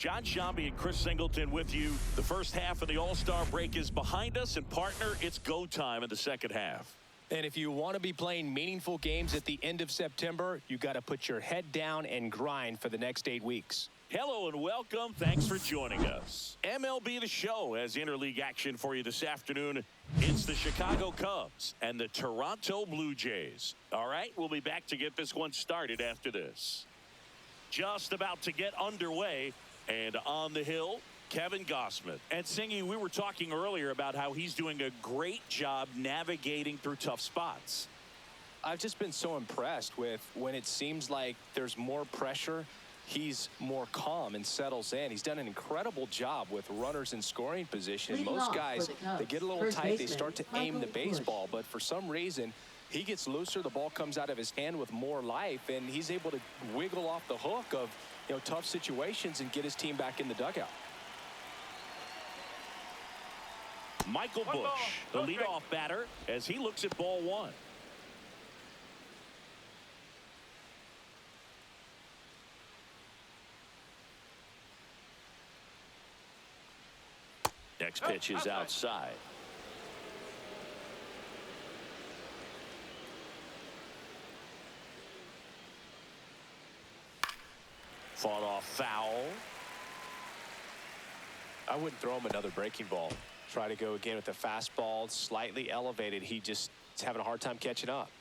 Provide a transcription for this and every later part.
John Shambi and Chris Singleton with you. The first half of the All-Star break is behind us, and partner, it's go time in the second half. And if you want to be playing meaningful games at the end of September, you got to put your head down and grind for the next 8 weeks. Hello and welcome. Thanks for joining us. MLB The Show has interleague action for you this afternoon. It's the Chicago Cubs and the Toronto Blue Jays. All right, we'll be back to get this one started after this. Just about to get underway. And on the hill, Kevin Gossman. And Singy, we were talking earlier about how he's doing a great job navigating through tough spots. I've just been so impressed with when it seems like there's more pressure, he's more calm and settles in. He's done an incredible job with runners in scoring position. Most guys, they get a little tight, they start to aim the baseball, but for some reason, he gets looser, the ball comes out of his hand with more life, and he's able to wiggle off the hook of tough situations and get his team back in the dugout. Michael Busch, the leadoff batter, as he looks at ball one. Next pitch is outside. Fought off foul. I wouldn't throw him another breaking ball. Try to go again with the fastball, slightly elevated. He just is having a hard time catching up.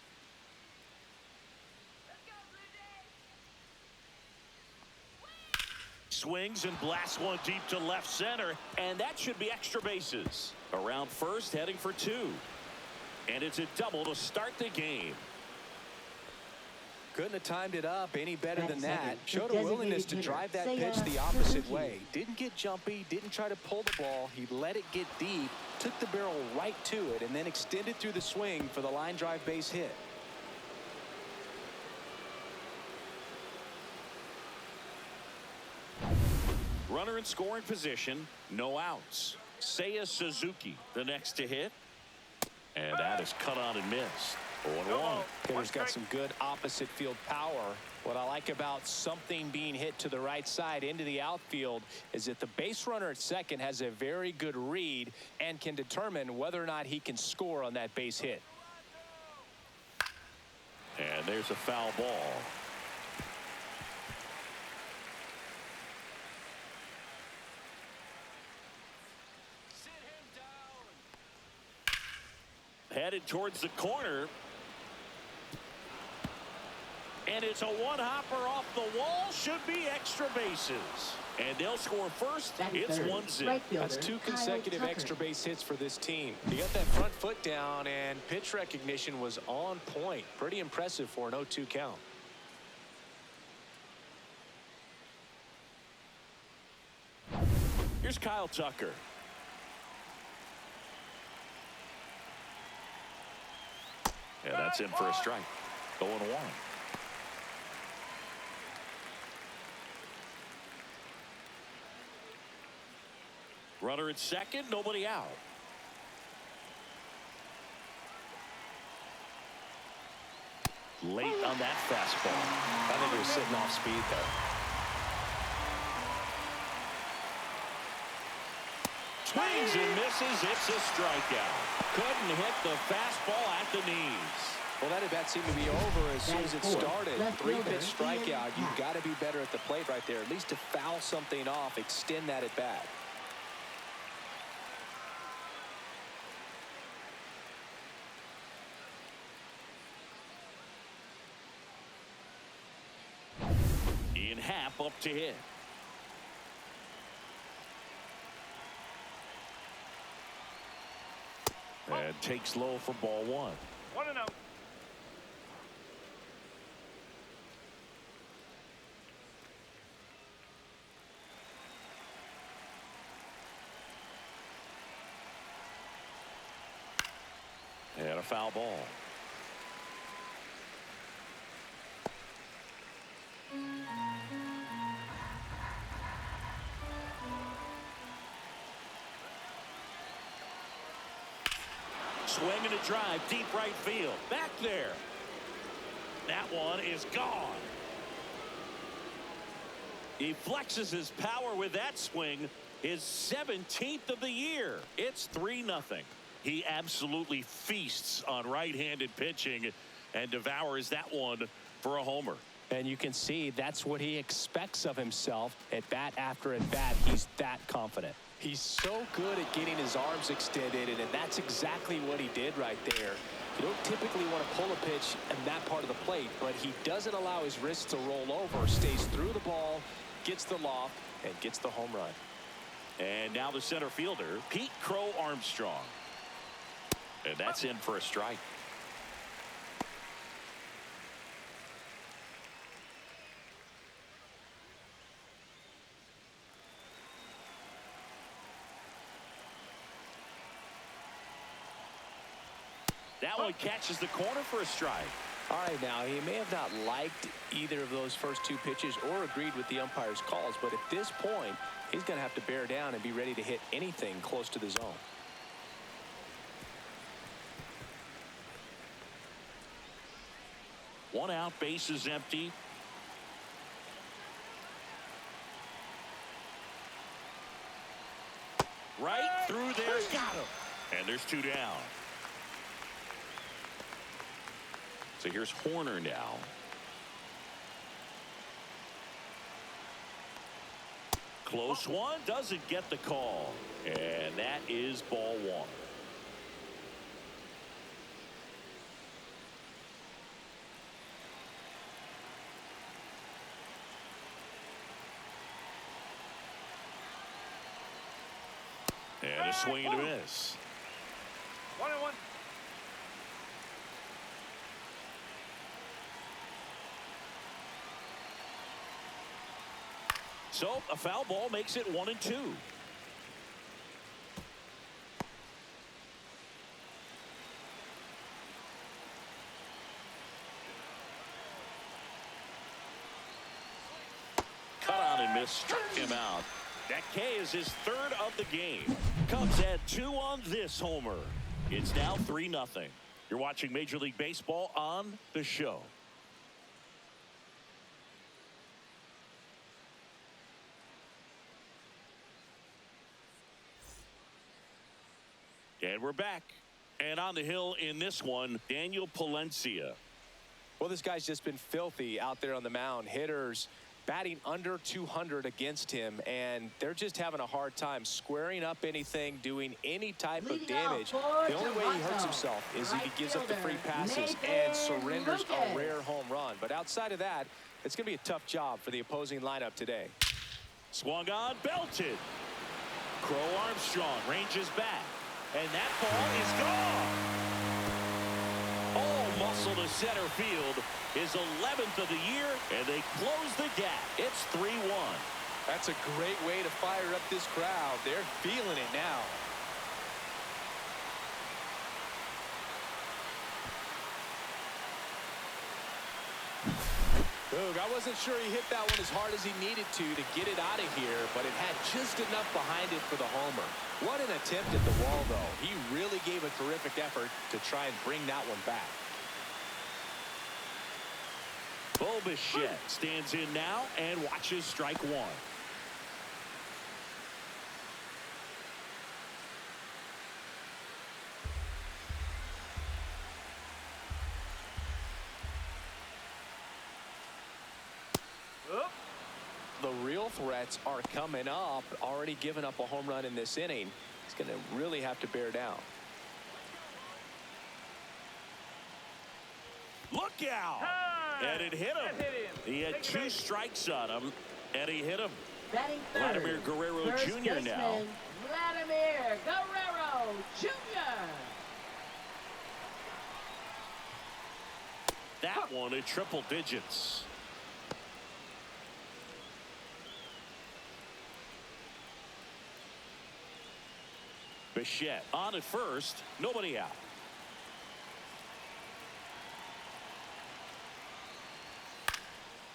Swings and blasts one deep to left center, and that should be extra bases. Around first, heading for 2. And it's a double to start the game. Couldn't have timed it up any better than that. Showed a willingness to drive that pitch the opposite way. Didn't get jumpy, didn't try to pull the ball. He let it get deep, took the barrel right to it, and then extended through the swing for the line drive base hit. Runner in scoring position, no outs. Seiya Suzuki, the next to hit. And that is cut on and missed. 0-1. Hitter's got some good opposite field power. What I like about something being hit to the right side into the outfield is that the base runner at second has a very good read and can determine whether or not he can score on that base hit. And there's a foul ball. Headed towards the corner. And it's a one-hopper off the wall. Should be extra bases. And they'll score first. It's 1-0. That's 2 consecutive extra base hits for this team. He got that front foot down, and pitch recognition was on point. Pretty impressive for an 0-2 count. Here's Kyle Tucker. And that's in for a strike. 0-1. Runner at second, nobody out. Late on that fastball. I think he was sitting off speed there. Swings and misses. It's a strikeout. Couldn't hit the fastball at the knees. Well, that at bat seemed to be over as soon as it started. 3-pitch strikeout. You've got to be better at the plate right there. At least to foul something off, extend that at bat. Ian Happ up to hit. And takes low for ball 1. 1-0. And a foul ball. Swing and a drive, deep right field. Back there. That one is gone. He flexes his power with that swing, his 17th of the year. It's 3-0. He absolutely feasts on right-handed pitching and devours that one for a homer. And you can see that's what he expects of himself at bat after at bat. He's that confident. He's so good at getting his arms extended, and that's exactly what he did right there. You don't typically want to pull a pitch in that part of the plate, but he doesn't allow his wrists to roll over, stays through the ball, gets the loft, and gets the home run. And now the center fielder, Pete Crow Armstrong. And that's in for a strike. That one catches the corner for a strike. All right, now, he may have not liked either of those first two pitches or agreed with the umpire's calls, but at this point, he's going to have to bear down and be ready to hit anything close to the zone. One out, base is empty. Right through there, got him. And there's two down. So here's Horner now. Close one, doesn't get the call. And that is ball one. And a swing and a miss. 1-1. So a foul ball makes it 1-2. Cut on and missed, struck him out. That K is his third of the game. Cubs add 2 on this homer. It's now 3-0. You're watching Major League Baseball on The Show. And we're back. And on the hill in this one, Daniel Palencia. Well, this guy's just been filthy out there on the mound. Hitters batting under 200 against him, and they're just having a hard time squaring up anything, doing any type of damage. The only way he hurts himself is if he gives up the free passes and surrenders a rare home run. But outside of that, it's going to be a tough job for the opposing lineup today. Swung on, belted. Crow Armstrong ranges back, and that ball is gone. All muscle to center field, his 11th of the year, and they close the gap. It's 3-1. That's a great way to fire up this crowd. They're feeling it now. Look, I wasn't sure he hit that one as hard as he needed to get it out of here, but it had just enough behind it for the homer. What an attempt at the wall, though. He really gave a terrific effort to try and bring that one back. Bo Bichette stands in now and watches strike one. The real threats are coming up. Already given up a home run in this inning. He's going to really have to bear down. Look out! And it hit him. He had 2 strikes on him, and he hit him. Vladimir Guerrero Jr. now. Vladimir Guerrero Jr. That one in triple digits. Bichette on at first, nobody out.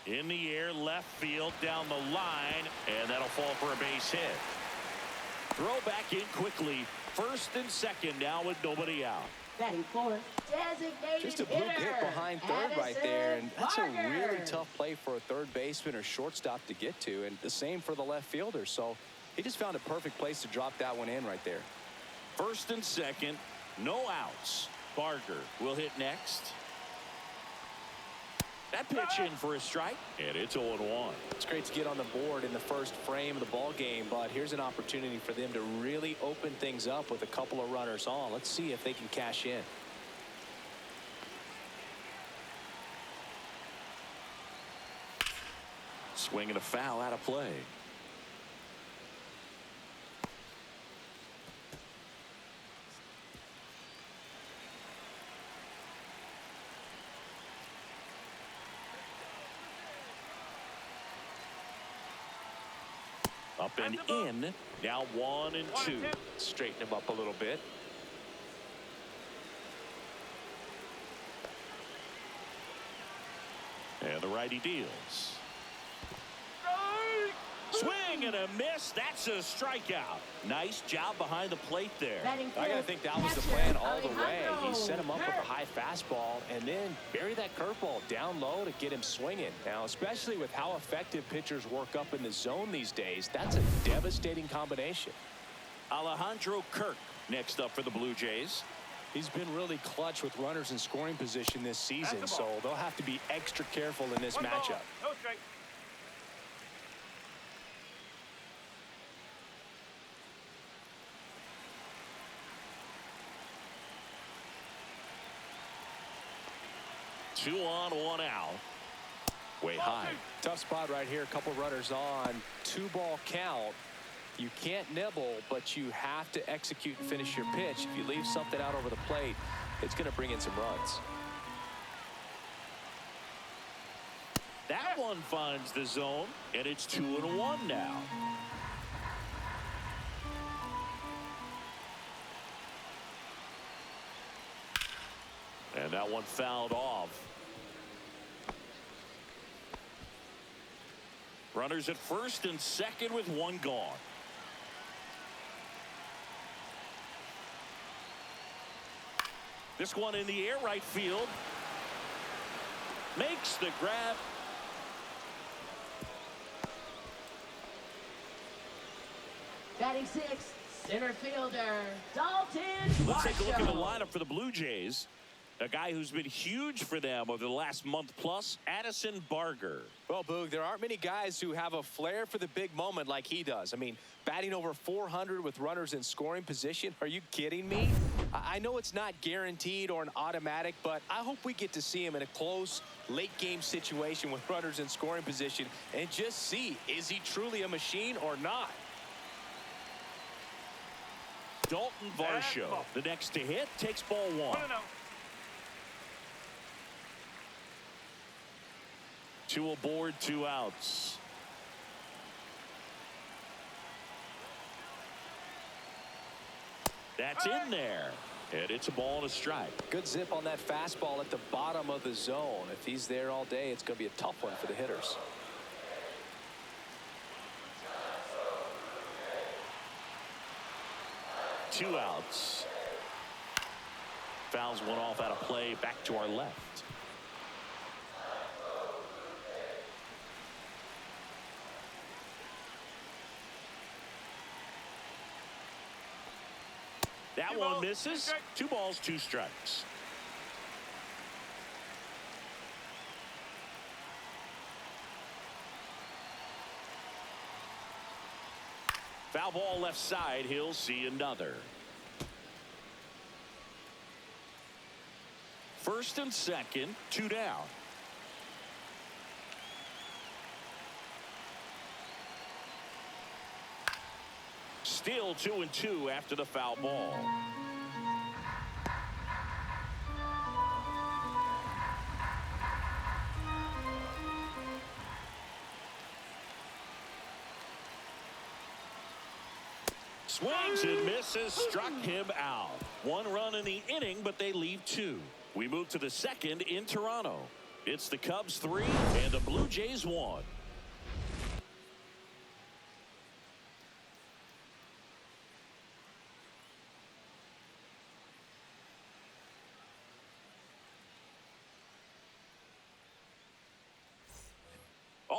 In the air, left field, down the line, and that'll fall for a base hit. Throw back in quickly. First and second now with nobody out. Batting fourth, designated Just a bloop hit hitter, behind third right there, and that's a Barger. really tough play for a third baseman or shortstop to get to, and the same for the left fielder. So he just found a perfect place to drop that one in right there. First and second, no outs. Barger will hit next. That pitch in for a strike, and it's 0-1. It's great to get on the board in the first frame of the ball game, but here's an opportunity for them to really open things up with a couple of runners on. Let's see if they can cash in. Swing and a foul out of play. Up and in. Now 1-2. Straighten him up a little bit. And the righty deals. Swing and a miss. That's a strikeout. Nice job behind the plate there. I gotta think that was the plan all the way. He set him up with a high fastball and then bury that curveball down low to get him swinging. Now, especially with how effective pitchers work up in the zone these days, that's a devastating combination. Alejandro Kirk next up for the Blue Jays. He's been really clutch with runners in scoring position this season, so they'll have to be extra careful in this matchup. No strike. Two on, one out. Way high. Tough spot right here. A couple runners on. 2-ball count. You can't nibble, but you have to execute and finish your pitch. If you leave something out over the plate, it's going to bring in some runs. That one finds the zone, and it's 2-1 now. And that one fouled off. Runners at first and second with one gone. This one in the air, right field. Makes the grab. Batting sixth, center fielder, Dalton Let's take a look at the Varsho. lineup for the Blue Jays. A guy who's been huge for them over the last month plus, Addison Barger. Well, Boog, there aren't many guys who have a flair for the big moment like he does. I mean, batting over 400 with runners in scoring position. Are you kidding me? I know it's not guaranteed or an automatic, but I hope we get to see him in a close, late-game situation with runners in scoring position and just see, is he truly a machine or not? Dalton Varsho, the next to hit, takes ball one. 1-0. Two aboard, two outs. That's in there. And it's a ball and a strike. Good zip on that fastball at the bottom of the zone. If he's there all day, it's going to be a tough one for the hitters. Two outs. Fouls one off out of play, back to our left. That one misses. 2 balls, 2 strikes. Foul ball left side. He'll see another. First and second, 2 down. Still 2-2 after the foul ball. Swings and misses, struck him out. 1 run in the inning, but they leave 2. We move to the second in Toronto. It's the Cubs 3 and the Blue Jays 1.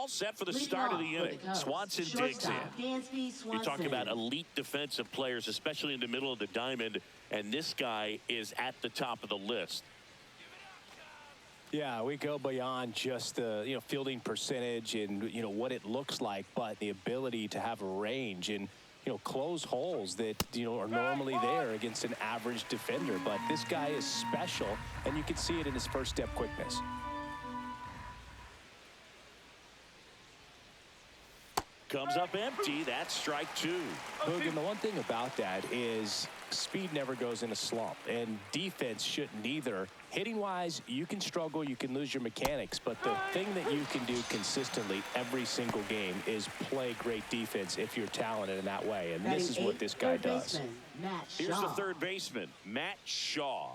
all set for the Leading start of off the for inning. Cubs, Swanson digs in. shortstop, Dansby You talk about Swanson. elite defensive players, especially in the middle of the diamond, and this guy is at the top of the list. Yeah, we go beyond just the fielding percentage and what it looks like, but the ability to have a range and close holes that are normally there against an average defender. But this guy is special, and you can see it in his first step quickness. Comes up empty. That's strike two. Boog, and the one thing about that is speed never goes in a slump, and defense shouldn't either. Hitting-wise, you can struggle, you can lose your mechanics, but the thing that you can do consistently every single game is play great defense if you're talented in that way, and this is what this guy does. Here's the third baseman, Matt Shaw.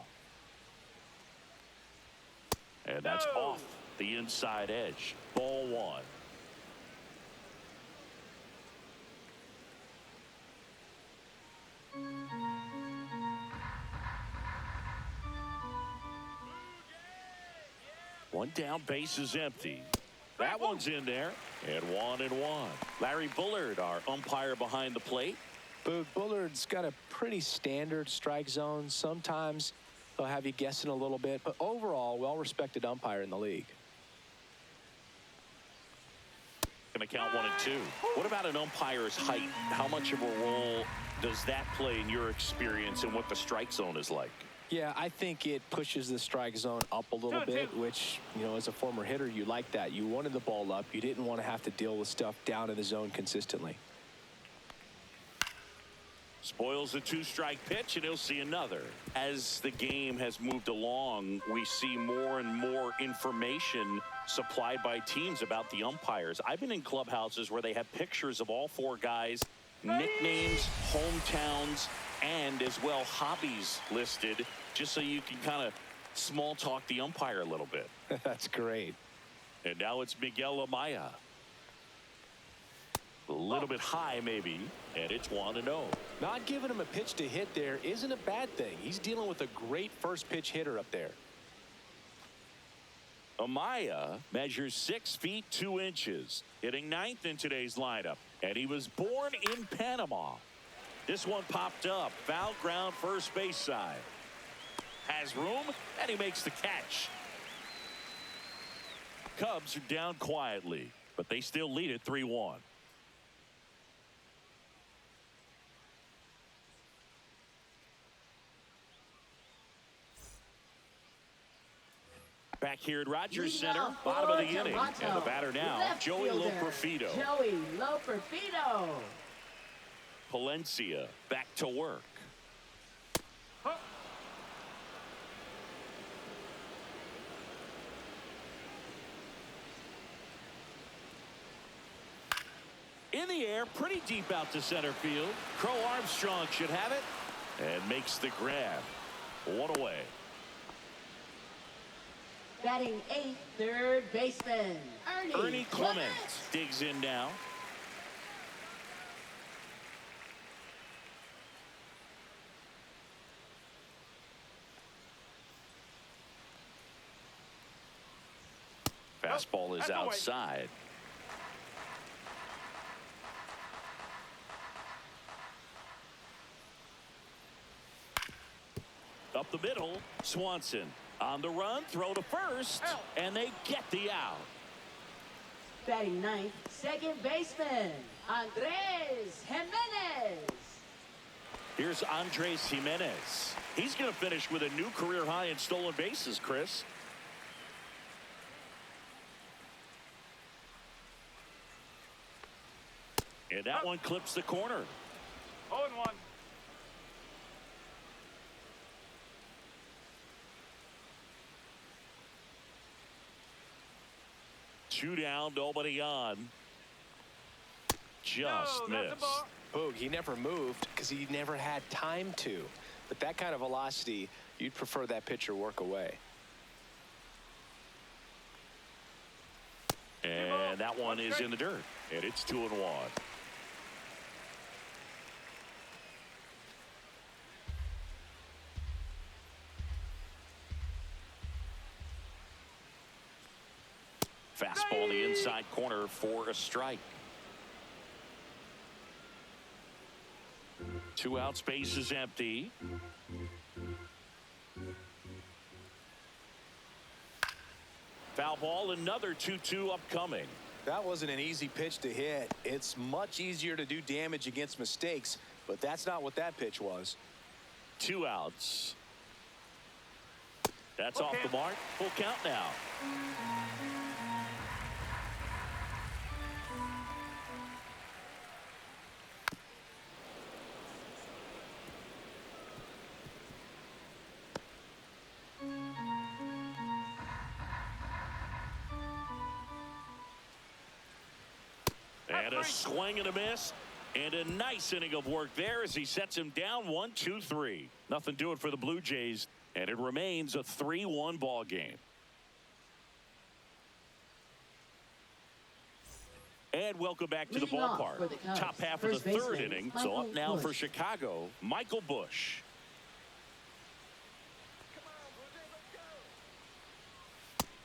And that's off the inside edge. Ball one. One down, base is empty. That one's in there, and 1-1. Larry Bullard, our umpire behind the plate. Boog, Bullard's got a pretty standard strike zone. Sometimes they'll have you guessing a little bit, but overall, well-respected umpire in the league. Going to count 1 and 2. What about an umpire's height? How much of a role does that play in your experience and what the strike zone is like? Yeah, I think it pushes the strike zone up a little bit, which, as a former hitter, you like that. You wanted the ball up. You didn't want to have to deal with stuff down in the zone consistently. Spoils the 2-strike pitch, and he'll see another. As the game has moved along, we see more and more information supplied by teams about the umpires. I've been in clubhouses where they have pictures of all 4 guys, nicknames, hometowns, and as well hobbies listed, just so you can kind of small talk the umpire a little bit. That's great. And now it's Miguel Amaya. A little bit high maybe, and it's 1-0. Not giving him a pitch to hit there isn't a bad thing. He's dealing with a great first pitch hitter up there. Amaya measures 6 feet 2 inches, hitting 9th in today's lineup, and he was born in Panama. This one popped up, foul ground first base side. Has room, and he makes the catch. Cubs are down quietly, but they still lead it 3-1. Back here at Rogers Center, bottom of the inning, and the batter now, Joey Loperfido. Joey Loperfido. Palencia back to work. In the air, pretty deep out to center field. Crow Armstrong should have it and makes the grab. 1 away. Batting 8th, third baseman, Ernie Clement digs in now. Fastball is outside. Up the middle, Swanson on the run, throw to first, and they get the out. Batting 9th, second baseman, Andres Jimenez. Here's Andres Jimenez. He's going to finish with a new career high in stolen bases, Chris. And that one clips the corner. 0-1. Two down, nobody on. Just missed. Boog, he never moved because he never had time to. But that kind of velocity, you'd prefer that pitcher work away. And that one is in the dirt. And it's 2-1. Fastball in the inside corner for a strike. 2 outs, base is empty. Foul ball, another 2-2 upcoming. That wasn't an easy pitch to hit. It's much easier to do damage against mistakes, but that's not what that pitch was. 2 outs. That's off the mark. Full count now. And a swing and a miss. And a nice inning of work there as he sets him down 1-2-3. Nothing doing for the Blue Jays, and it remains a 3-1 ball game. And welcome back to the ballpark. Top half of the third inning. So up now for Chicago, Michael Busch.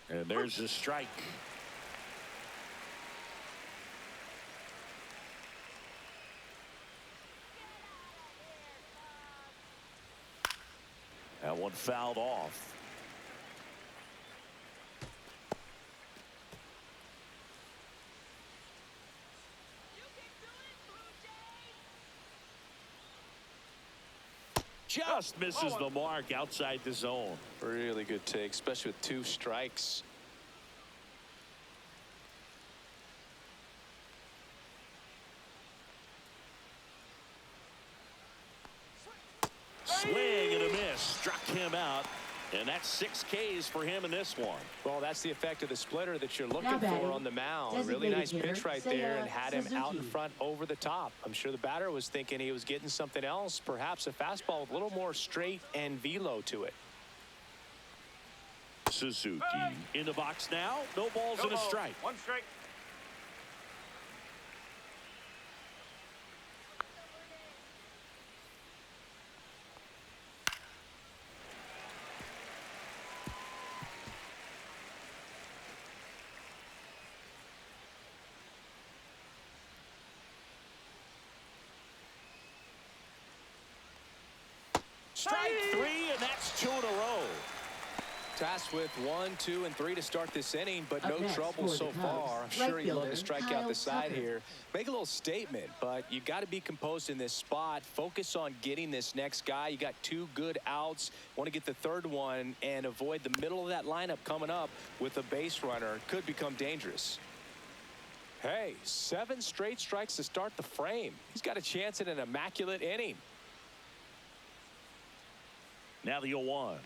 And there's a strike. That one fouled off. Just misses the mark outside the zone. Really good take, especially with 2 strikes. Swing and a miss. Struck him out. And that's 6 Ks for him in this one. Well, that's the effect of the splitter that you're looking for on the mound. Really nice pitch right there and had him out in front over the top. I'm sure the batter was thinking he was getting something else, perhaps a fastball with a little more straight and velo to it. Suzuki in the box now. No balls and a strike. 1 strike. Strike 3, and that's 2 in a row. Tasked with 1, 2, and 3 to start this inning, but no trouble so far. I'm sure he'd love to strike out the side here. Make a little statement, but you got to be composed in this spot. Focus on getting this next guy. You got 2 good outs. Want to get the 3rd one and avoid the middle of that lineup coming up with a base runner. Could become dangerous. Hey, 7 straight strikes to start the frame. He's got a chance at an immaculate inning. Now the 0-1.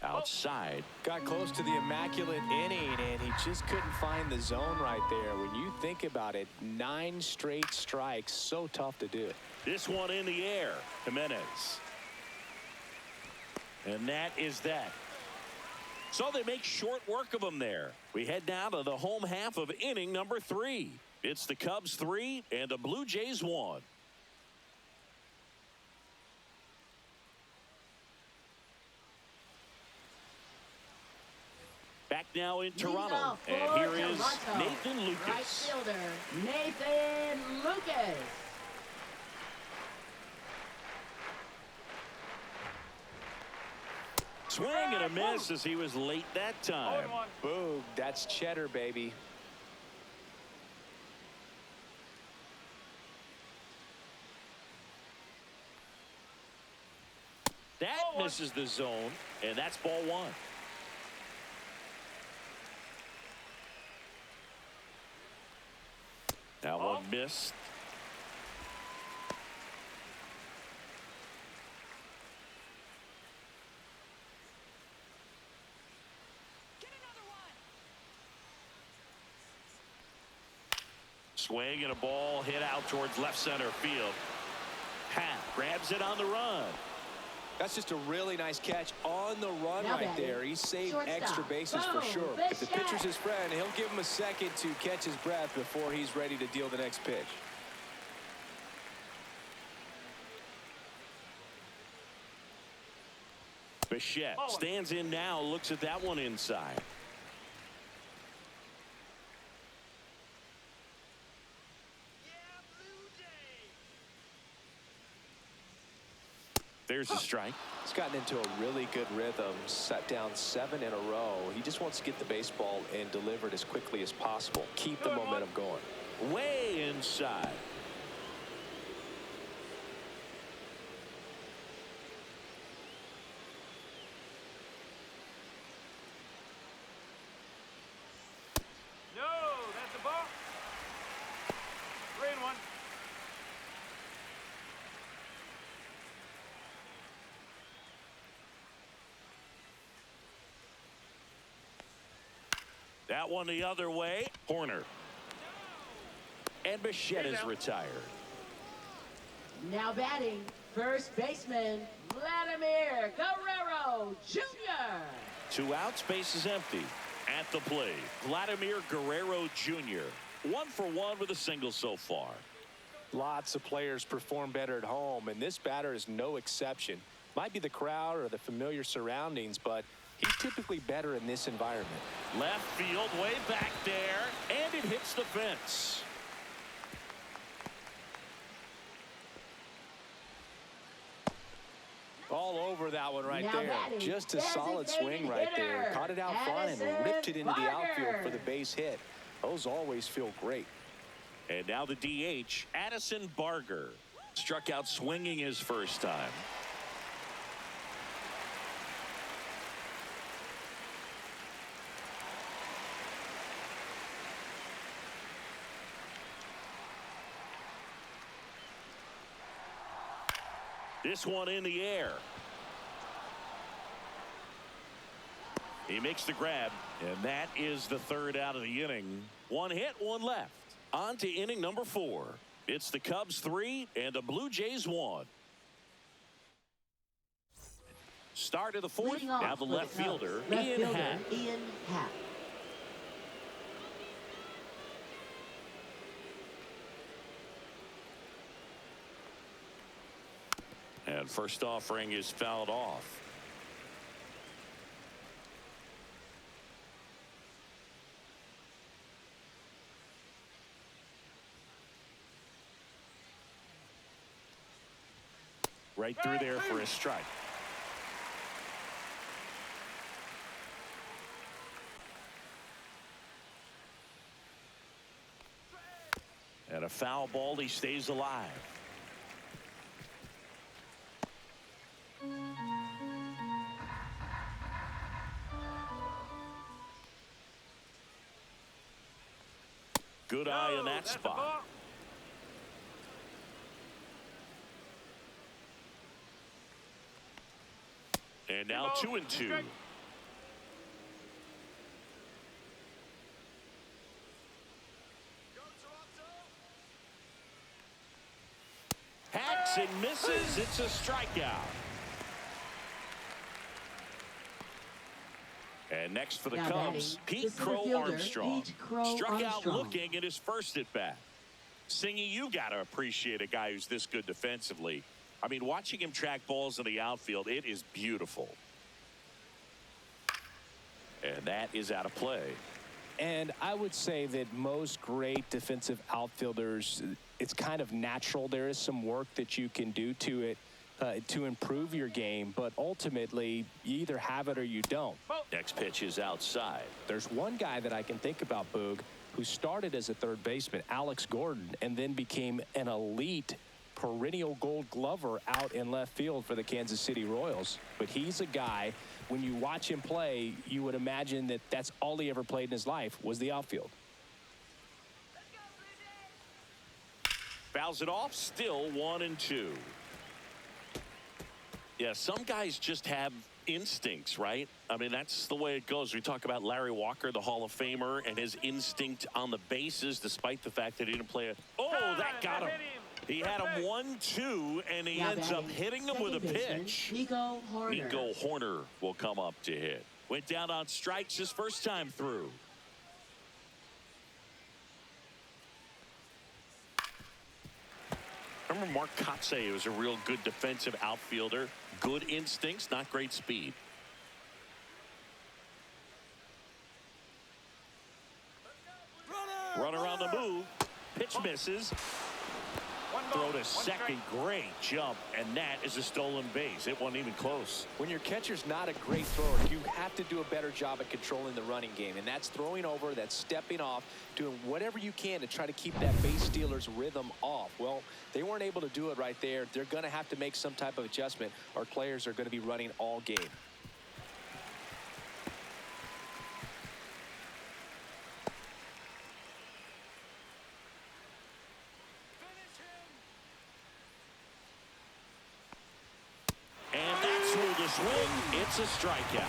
Outside. Got close to the immaculate inning, and he just couldn't find the zone right there. When you think about it, 9 straight strikes, so tough to do. This one in the air. Jimenez. And that is that. So they make short work of him there. We head now to the home half of inning number 3. It's the Cubs 3 and the Blue Jays 1. Back now in Toronto, and here is Nathan Lucas. Right fielder, Nathan Lucas. Swing and a miss as he was late that time. Boom, that's cheddar, baby. That misses the zone, and that's ball 1. That one missed. Swing and a ball hit out towards left center field. Happ grabs it on the run. That's just a really nice catch on the run right there. He saved extra bases for sure. If the pitcher's his friend, he'll give him a second to catch his breath before he's ready to deal the next pitch. Bichette stands in now, looks at that one inside. There's a strike. He's gotten into a really good rhythm, set down 7 in a row. He just wants to get the baseball and deliver it as quickly as possible. Keep the momentum going. Way inside. No, that's a ball. 3-1. That one the other way. Horner. And Bichette is retired. Now batting, first baseman, Vladimir Guerrero Jr. 2 outs, base is empty. At the plate, Vladimir Guerrero Jr. 1 for 1 with a single so far. Lots of players perform better at home, and this batter is no exception. Might be the crowd or the familiar surroundings, but he's typically better in this environment. Left field, way back there, and it hits the fence. All over that one right Now there. batting, Just a solid swing right there. hitter, Caught it out front and Addison ripped it into the outfield Barger. for the base hit. Those always feel great. And now the DH, Addison Barger. Struck out swinging his first time. This one in the air. He makes the grab, and that is the 3rd out of the inning. 1 hit, 1 left. On to inning number 4. It's the Cubs 3 and the Blue Jays 1. Start of the 4th. Leading off Now the for left Cubs, fielder, left Ian fielder, Happ. Ian Happ. And first offering is fouled off. Right through there for a strike. And a foul ball, he stays alive. Good eye in that That's a spot. ball. And now 2-2. Hacks and misses. It's a strikeout. And next for the Now Cubs, batting, Pete the center Crow fielder, Armstrong. Pete Crow Struck out Armstrong. looking at his first at bat. Singy, you got to appreciate a guy who's this good defensively. I mean, watching him track balls in the outfield, it is beautiful. And that is out of play. And I would say that most great defensive outfielders, it's kind of natural. There is some work that you can do to it to improve your game, but ultimately you either have it or you don't. Next pitch is outside. There's one guy that I can think about, Boog, who started as a third baseman, Alex Gordon, and then became an elite perennial Gold Glover out in left field for the Kansas City Royals. But he's a guy, when you watch him play, you would imagine that that's all he ever played in his life was the outfield. Fouls it off, still 1-2. Yeah, some guys just have instincts, right? I mean, that's the way it goes. We talk about Larry Walker, the Hall of Famer, and his instinct on the bases, despite the fact that he didn't play it. Oh, that got him. He had him 1-2, and he Now ends up batting, hitting him with a second baseman, pitch. Nico Horner. Nico Horner will come up to hit. Went down on strikes his first time through. Remember Mark Kotsay was a real good defensive outfielder. Good instincts, not great speed. Runner on the move. Pitch misses. throw to second. Great jump, and that is a stolen base. It wasn't even close. When your catcher's not a great thrower, you have to do a better job at controlling the running game, and that's throwing over, that's stepping off, doing whatever you can to try to keep that base stealer's rhythm off. Well, they weren't able to do it right there. They're going to have to make some type of adjustment. Our players are going to be running all game. Swing, it's a strikeout.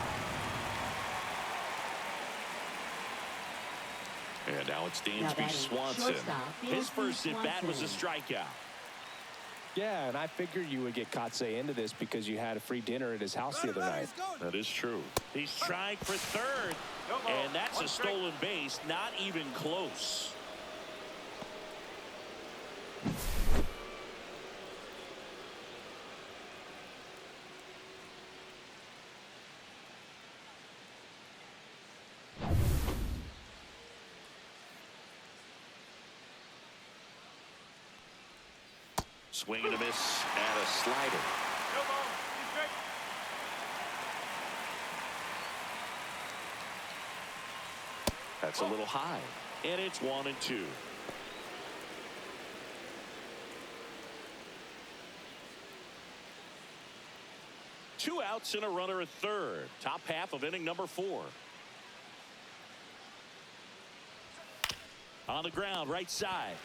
And now it's Dansby Swanson. His first at bat was a strikeout. Yeah, and I figured you would get Kotsay into this because you had a free dinner at his house the other night. That is true. He's trying for third, and that's a stolen base, not even close. Swing and a miss and a slider. That's a little high. And it's 1-2. Two outs and a runner at third. Top half of inning number 4. On the ground, right side.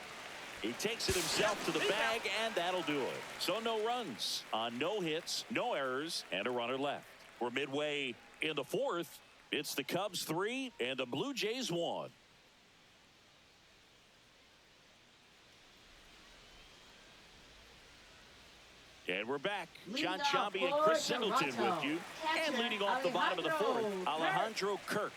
He takes it himself to the bag, and that'll do it. So no runs on no hits, no errors, and a runner left. We're midway in the 4th. It's the Cubs 3 and the Blue Jays 1. And we're back. John Chambi and Chris Singleton with you. And leading off the bottom of the 4th, Alejandro Kirk.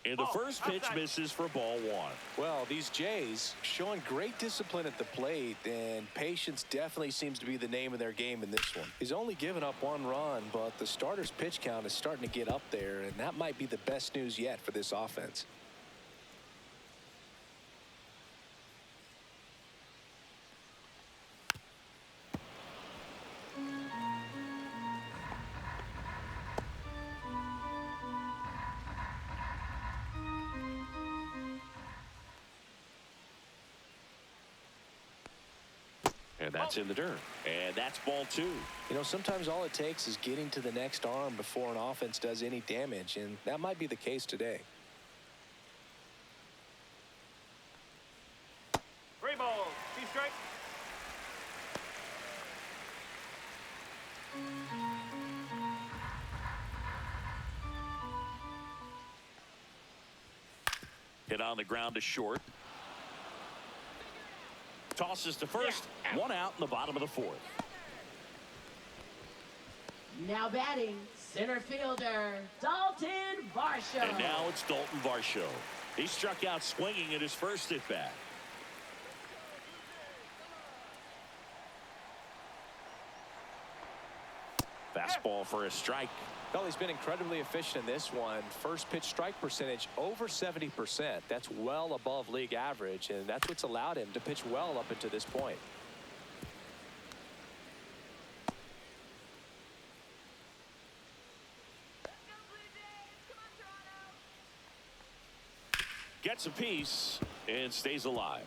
And the first pitch misses for ball 1. Well, these Jays showing great discipline at the plate, and patience definitely seems to be the name of their game in this one. He's only given up 1 run, but the starter's pitch count is starting to get up there, and that might be the best news yet for this offense. And that's in the dirt. And that's ball 2. You know, sometimes all it takes is getting to the next arm before an offense does any damage, and that might be the case today. 3 balls, 2 strikes. Hit on the ground to short. Tosses to first. 1 out in the bottom of the 4th. Now batting, center fielder, Dalton Varsho. And now it's Dalton Varsho. He struck out swinging at his first at bat. Fastball for a strike. Well, he's been incredibly efficient in this one. First pitch strike percentage over 70%. That's well above league average, and that's what's allowed him to pitch well up until this point. Gets a piece and stays alive.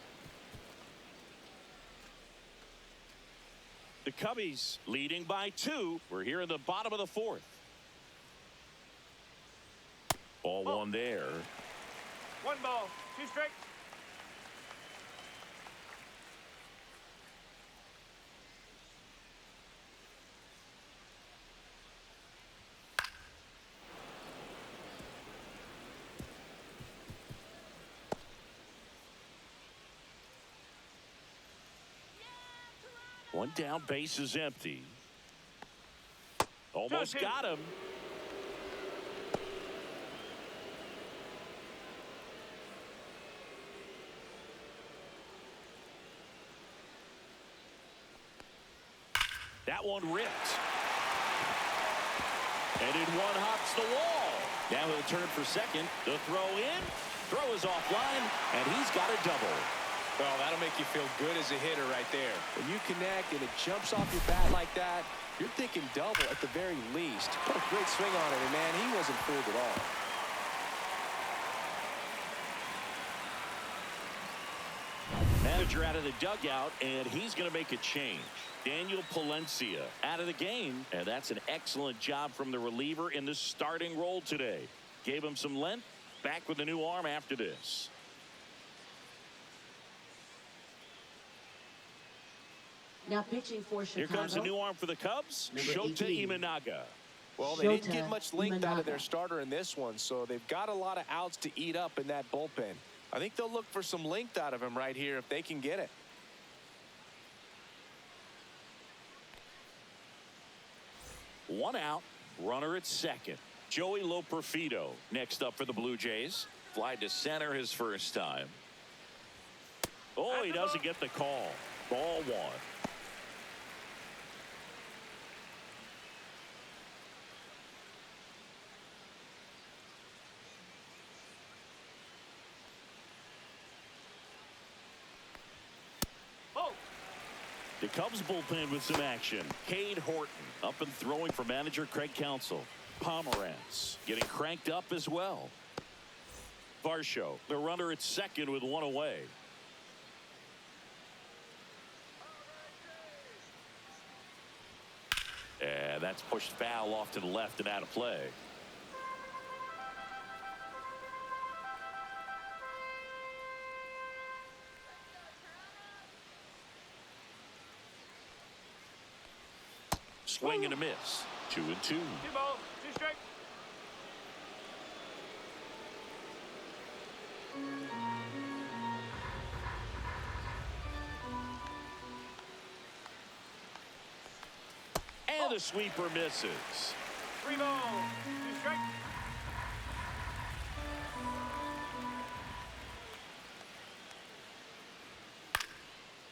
The Cubbies leading by 2. We're here in the bottom of the 4th. Ball 1 there. 1 ball, 2 strikes. One down, base is empty. Almost got him. That one ripped. And in one hops the wall. Now he'll turn for second. The throw in. Throw is offline, and he's got a double. Oh, that'll make you feel good as a hitter right there. When you connect and it jumps off your bat like that, you're thinking double at the very least. Put a great swing on it, and man, he wasn't fooled at all. Manager out of the dugout, and he's going to make a change. Daniel Palencia out of the game, and that's an excellent job from the reliever in the starting role today. Gave him some length. Back with a new arm after this. Now pitching for Chicago. Here comes a new arm for the Cubs. Shota Imanaga. Well, they didn't get much length out of their starter in this one, so they've got a lot of outs to eat up in that bullpen. I think they'll look for some length out of him right here if they can get it. One out, runner at second. Joey Loperfido next up for the Blue Jays. Fly to center his first time. Oh, he doesn't get the call. Ball one. The Cubs bullpen with some action. Cade Horton up and throwing for manager Craig Counsell. Pomerantz getting cranked up as well. Varsho, the runner at second with one away. And that's pushed foul off to the left and out of play. Swing and a miss. 2-2. 2 balls, 2 strikes. And the sweeper misses. 3 balls, 2 strikes.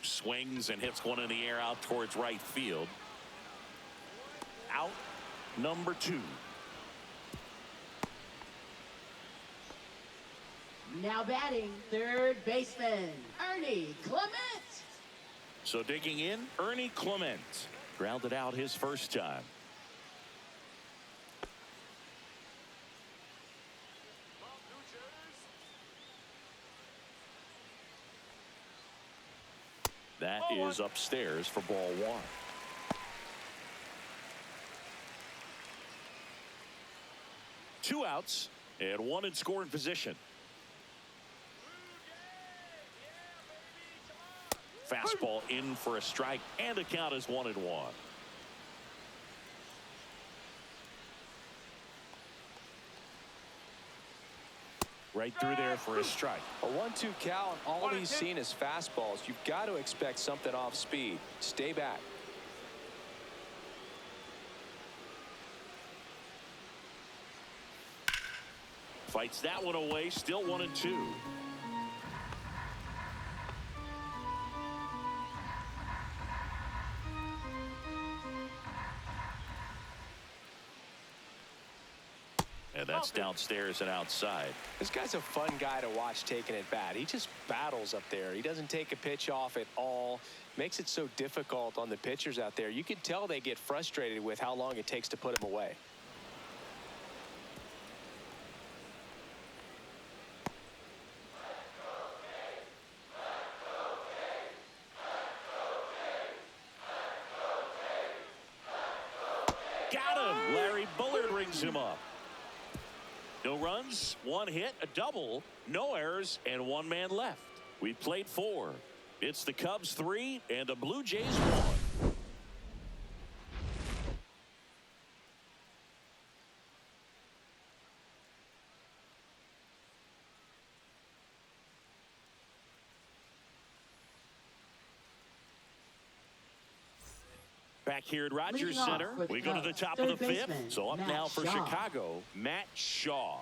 Swings and hits one in the air out towards right field. Out number 2. Now batting, third baseman, Ernie Clement. So digging in, Ernie Clement. Grounded out his first time. That is upstairs for ball 1. Two outs and one in scoring position. Fastball in for a strike, and the count is 1-1. Right through there for a strike. A 1-2 count. All he's seen is fastballs. You've got to expect something off speed. Stay back. Fights that one away. Still 1-2. And that's downstairs and outside. This guy's a fun guy to watch taking at bat. He just battles up there. He doesn't take a pitch off at all. Makes it so difficult on the pitchers out there. You can tell they get frustrated with how long it takes to put him away. Got him. Larry Bullard rings him up. No runs, 1 hit, a double, no errors, and 1 man left. We played 4. It's the Cubs 3 and the Blue Jays 1. Back here at Rogers Center, we go to the top of the 5th. So up now for Chicago, Matt Shaw.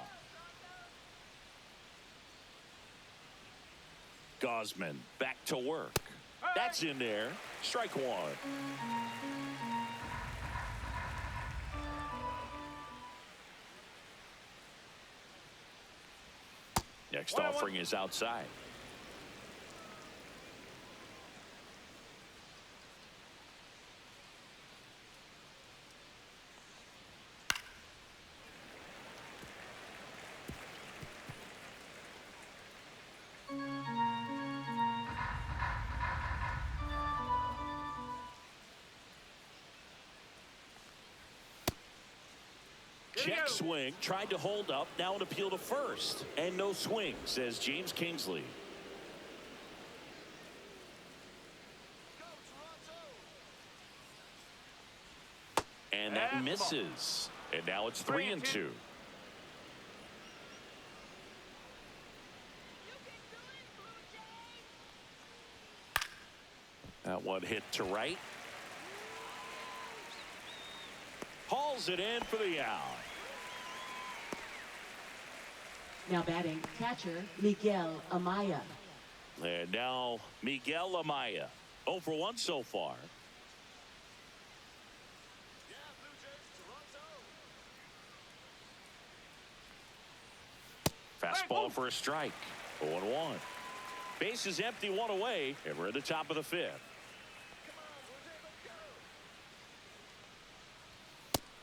Gosman back to work. That's in there. Strike 1. Next 1-1. offering is outside. Check swing, tried to hold up, now an appeal to first. And no swing, says James Kingsley. And that misses. And now it's 3-2. That one hit to right. Hauls it in for the out. Now batting, catcher Miguel Amaya. And now Miguel Amaya. 0 for 1 so far. Fastball for a strike. 0-1. Base is empty, 1 away, and we're at the top of the 5th.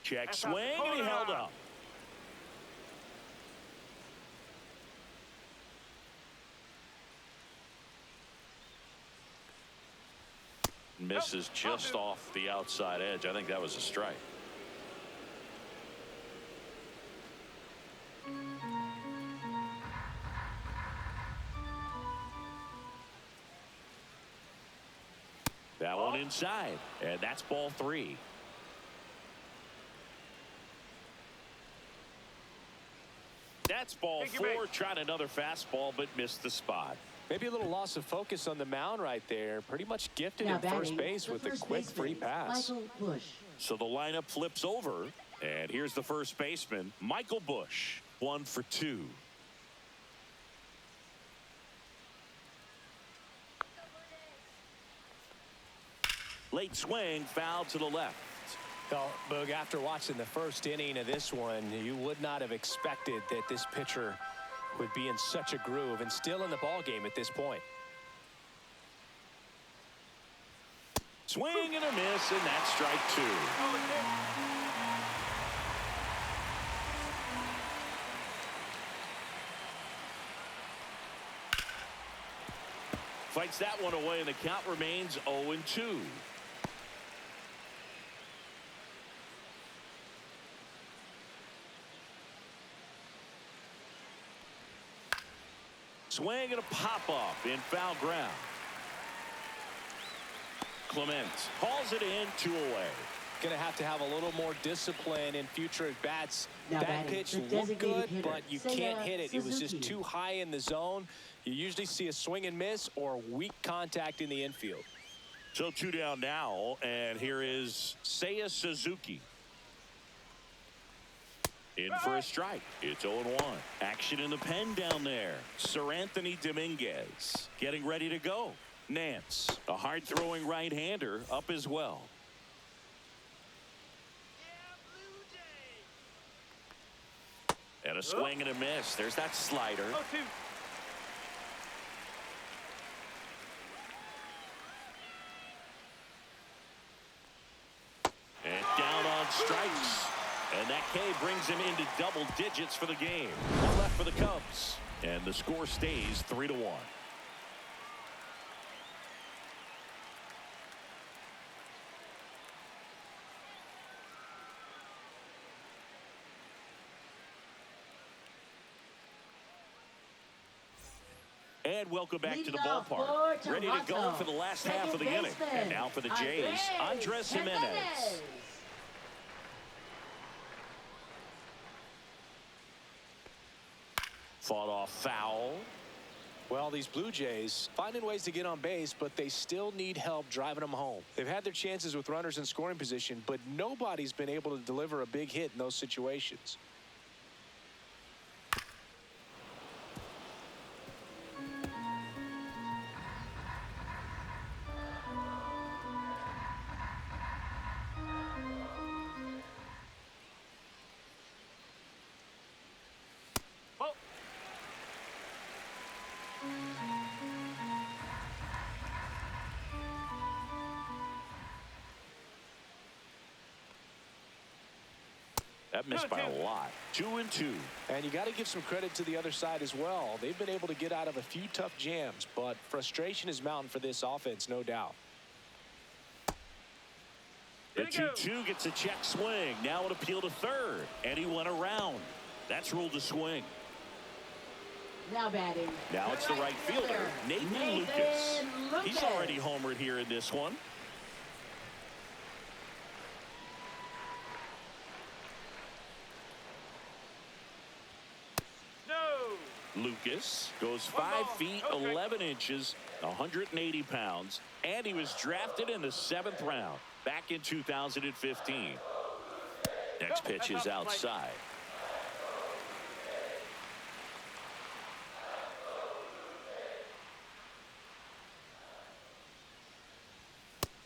Check swing, and he held up. Misses just off the outside edge. I think that was a strike. That one inside, and that's ball 3. That's ball 4. Tried another fastball, but missed the spot. Maybe a little loss of focus on the mound right there. Pretty much gifted Now in first batting, base the with a first quick baseman, free pass. Michael Bush. So the lineup flips over, and here's the first baseman, Michael Bush. 1 for 2. Late swing, foul to the left. Well, Boog, after watching the first inning of this one, you would not have expected that this pitcher would be in such a groove and still in the ball game at this point. Swing and a miss, and that's strike 2. Fights that one away, and the count remains 0-2. Swing and a pop-up in foul ground. Clement hauls it in, 2 away. Going to have a little more discipline in future at-bats. Now That batting, pitch the looked designated good, hitter, but you Seiya can't hit it. It was just Suzuki. too high in the zone. You usually see a swing and miss or weak contact in the infield. So 2 down now, and here is Seiya Suzuki. In for a strike. It's 0-1. Action in the pen down there. Sir Anthony Dominguez getting ready to go. Nance, a hard-throwing right-hander, up as well. And a swing and a miss. There's that slider. 0-2. And down on strikes. And that K brings him into double digits for the game. 1 left for the Cubs. And the score stays 3-1. And welcome back to the Leading off ballpark. for Ready to go Toronto, for the last half of the second inning. baseman, And now for the Jays, Andres Jimenez. Fought off foul. Well, these Blue Jays finding ways to get on base, but they still need help driving them home. They've had their chances with runners in scoring position, but nobody's been able to deliver a big hit in those situations. That missed by a lot. 2-2. And you got to give some credit to the other side as well. They've been able to get out of a few tough jams, but frustration is mounting for this offense, no doubt. The 2-2 gets a check swing. Now an appeal to third. And he went around. That's ruled a swing. Now batting. Now it's the right fielder, Nathan Lucas. He's already homered here in this one. Lucas goes 5 feet 11 inches, 180 pounds, and he was drafted in the 7th round back in 2015. Next pitch is outside.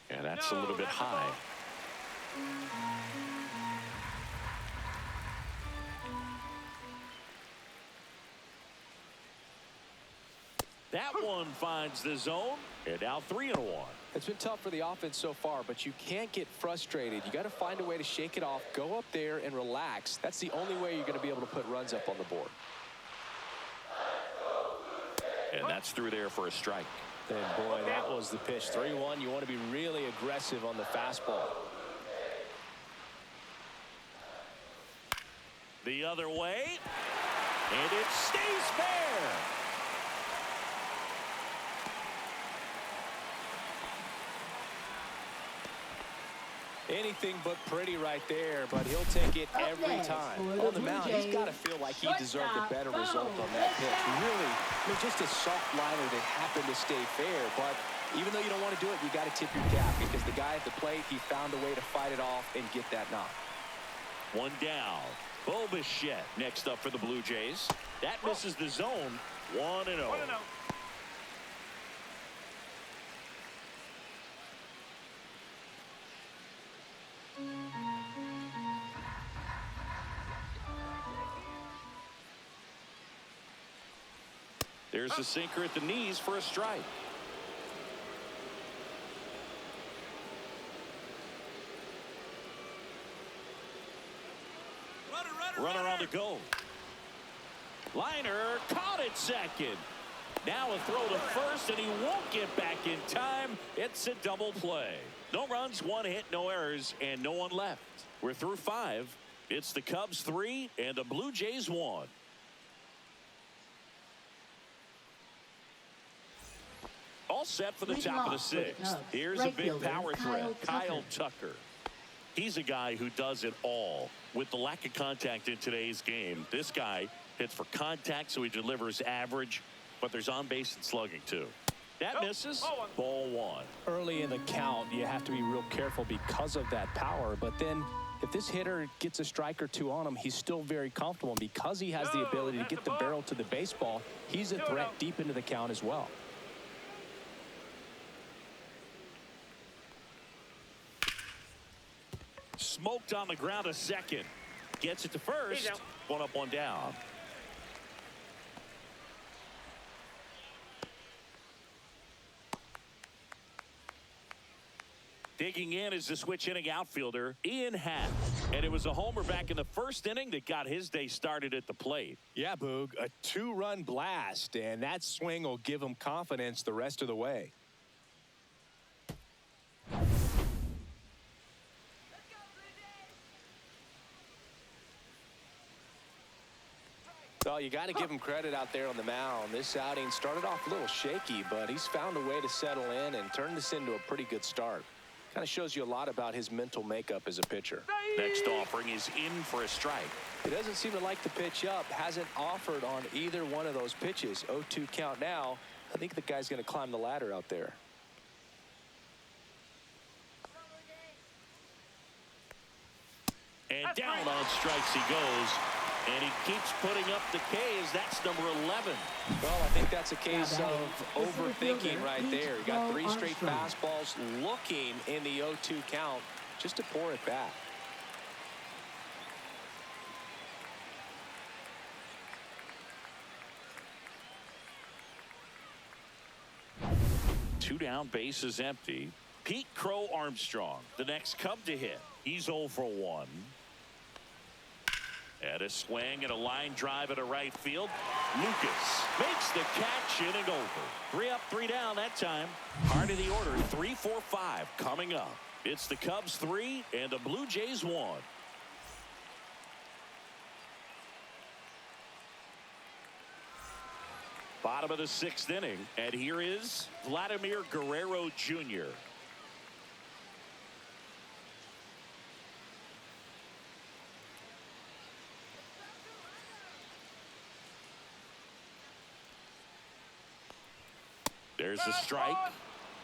And that's a little bit high. That one finds the zone, and now 3-1. It's been tough for the offense so far, but you can't get frustrated. You got to find a way to shake it off, go up there and relax. That's the only way you're going to be able to put runs up on the board. And that's through there for a strike. And boy, that was the pitch. 3-1. You want to be really aggressive on the fastball. The other way, and it stays fair. Anything but pretty right there, but he'll take it every time. On the mound, he's got to feel like he deserved a better result on that pitch. Really, just a soft liner that happened to stay fair, but even though you don't want to do it, you got to tip your cap because the guy at the plate, he found a way to fight it off and get that knock. One down. Bo Bichette next up for the Blue Jays. That misses the zone. 1-0. There's a sinker at the knees for a strike. Runner on the go. Liner caught it second. Now a throw to first, and he won't get back in time. It's a double play. No runs, 1 hit, no errors, and no one left. We're through 5. It's the Cubs 3 and the Blue Jays 1. All set for the top of the 6th. Here's a big power threat, Kyle Tucker. He's a guy who does it all. With the lack of contact in today's game, this guy hits for contact, so he delivers average, but there's on base and slugging too. That misses. Ball 1. Early in the count, you have to be real careful because of that power, but then if this hitter gets a strike or two on him, he's still very comfortable. And because he has the ability to get the barrel to the baseball, he's a threat deep into the count as well. Smoked on the ground a second. Gets it to first. 1 up, 1 down. Digging in is the switch inning outfielder, Ian Happ. And it was a homer back in the first inning that got his day started at the plate. Yeah, Boog, a 2-run blast, and that swing will give him confidence the rest of the way. Well, you got to give him credit out there on the mound. This outing started off a little shaky, but he's found a way to settle in and turn this into a pretty good start. Kind of shows you a lot about his mental makeup as a pitcher. Next offering is in for a strike. He doesn't seem to like the pitch up. Hasn't offered on either one of those pitches. 0-2 count now. I think the guy's going to climb the ladder out there. And down on strikes he goes. And he keeps putting up the Ks. That's number 11. Well, I think that's a case of overthinking right there. He got 3 straight fastballs looking in the 0-2 count just to pour it back. Two down, base is empty. Pete Crow Armstrong, the next Cub to hit. He's 0 for 1. And a swing and a line drive at a right field. Lucas makes the catch, inning over. 3 up, 3 down that time. Heart of the order, 3, 4, 5 coming up. It's the Cubs 3 and the Blue Jays 1. Bottom of the 6th inning, and here is Vladimir Guerrero Jr. There's the strike.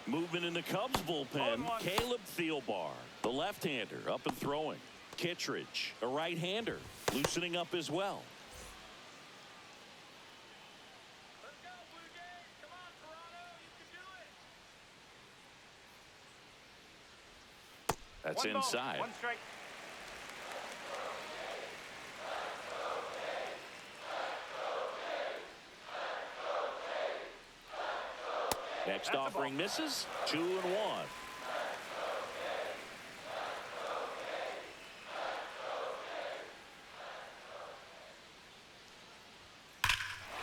Movement in the Cubs bullpen. Caleb Thielbar, the left-hander, up and throwing. Kittredge, a right-hander, loosening up as well. Let's go, Blue Jays. Come on, Toronto. You can do it. That's One ball, inside. 1 strike. Next That's a offering ball. misses. 2 and 1.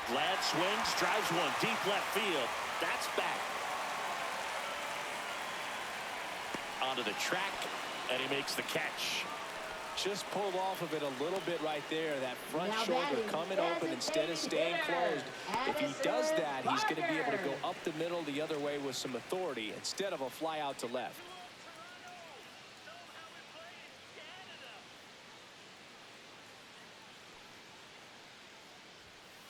Glad swings, drives one deep left field. That's back. Onto the track, and he makes the catch. Just pulled off of it a little bit right there. That front Now shoulder batting, coming open instead of staying closed. If he does that, he's going to be able to go up the middle the other way with some authority instead of a fly out to left.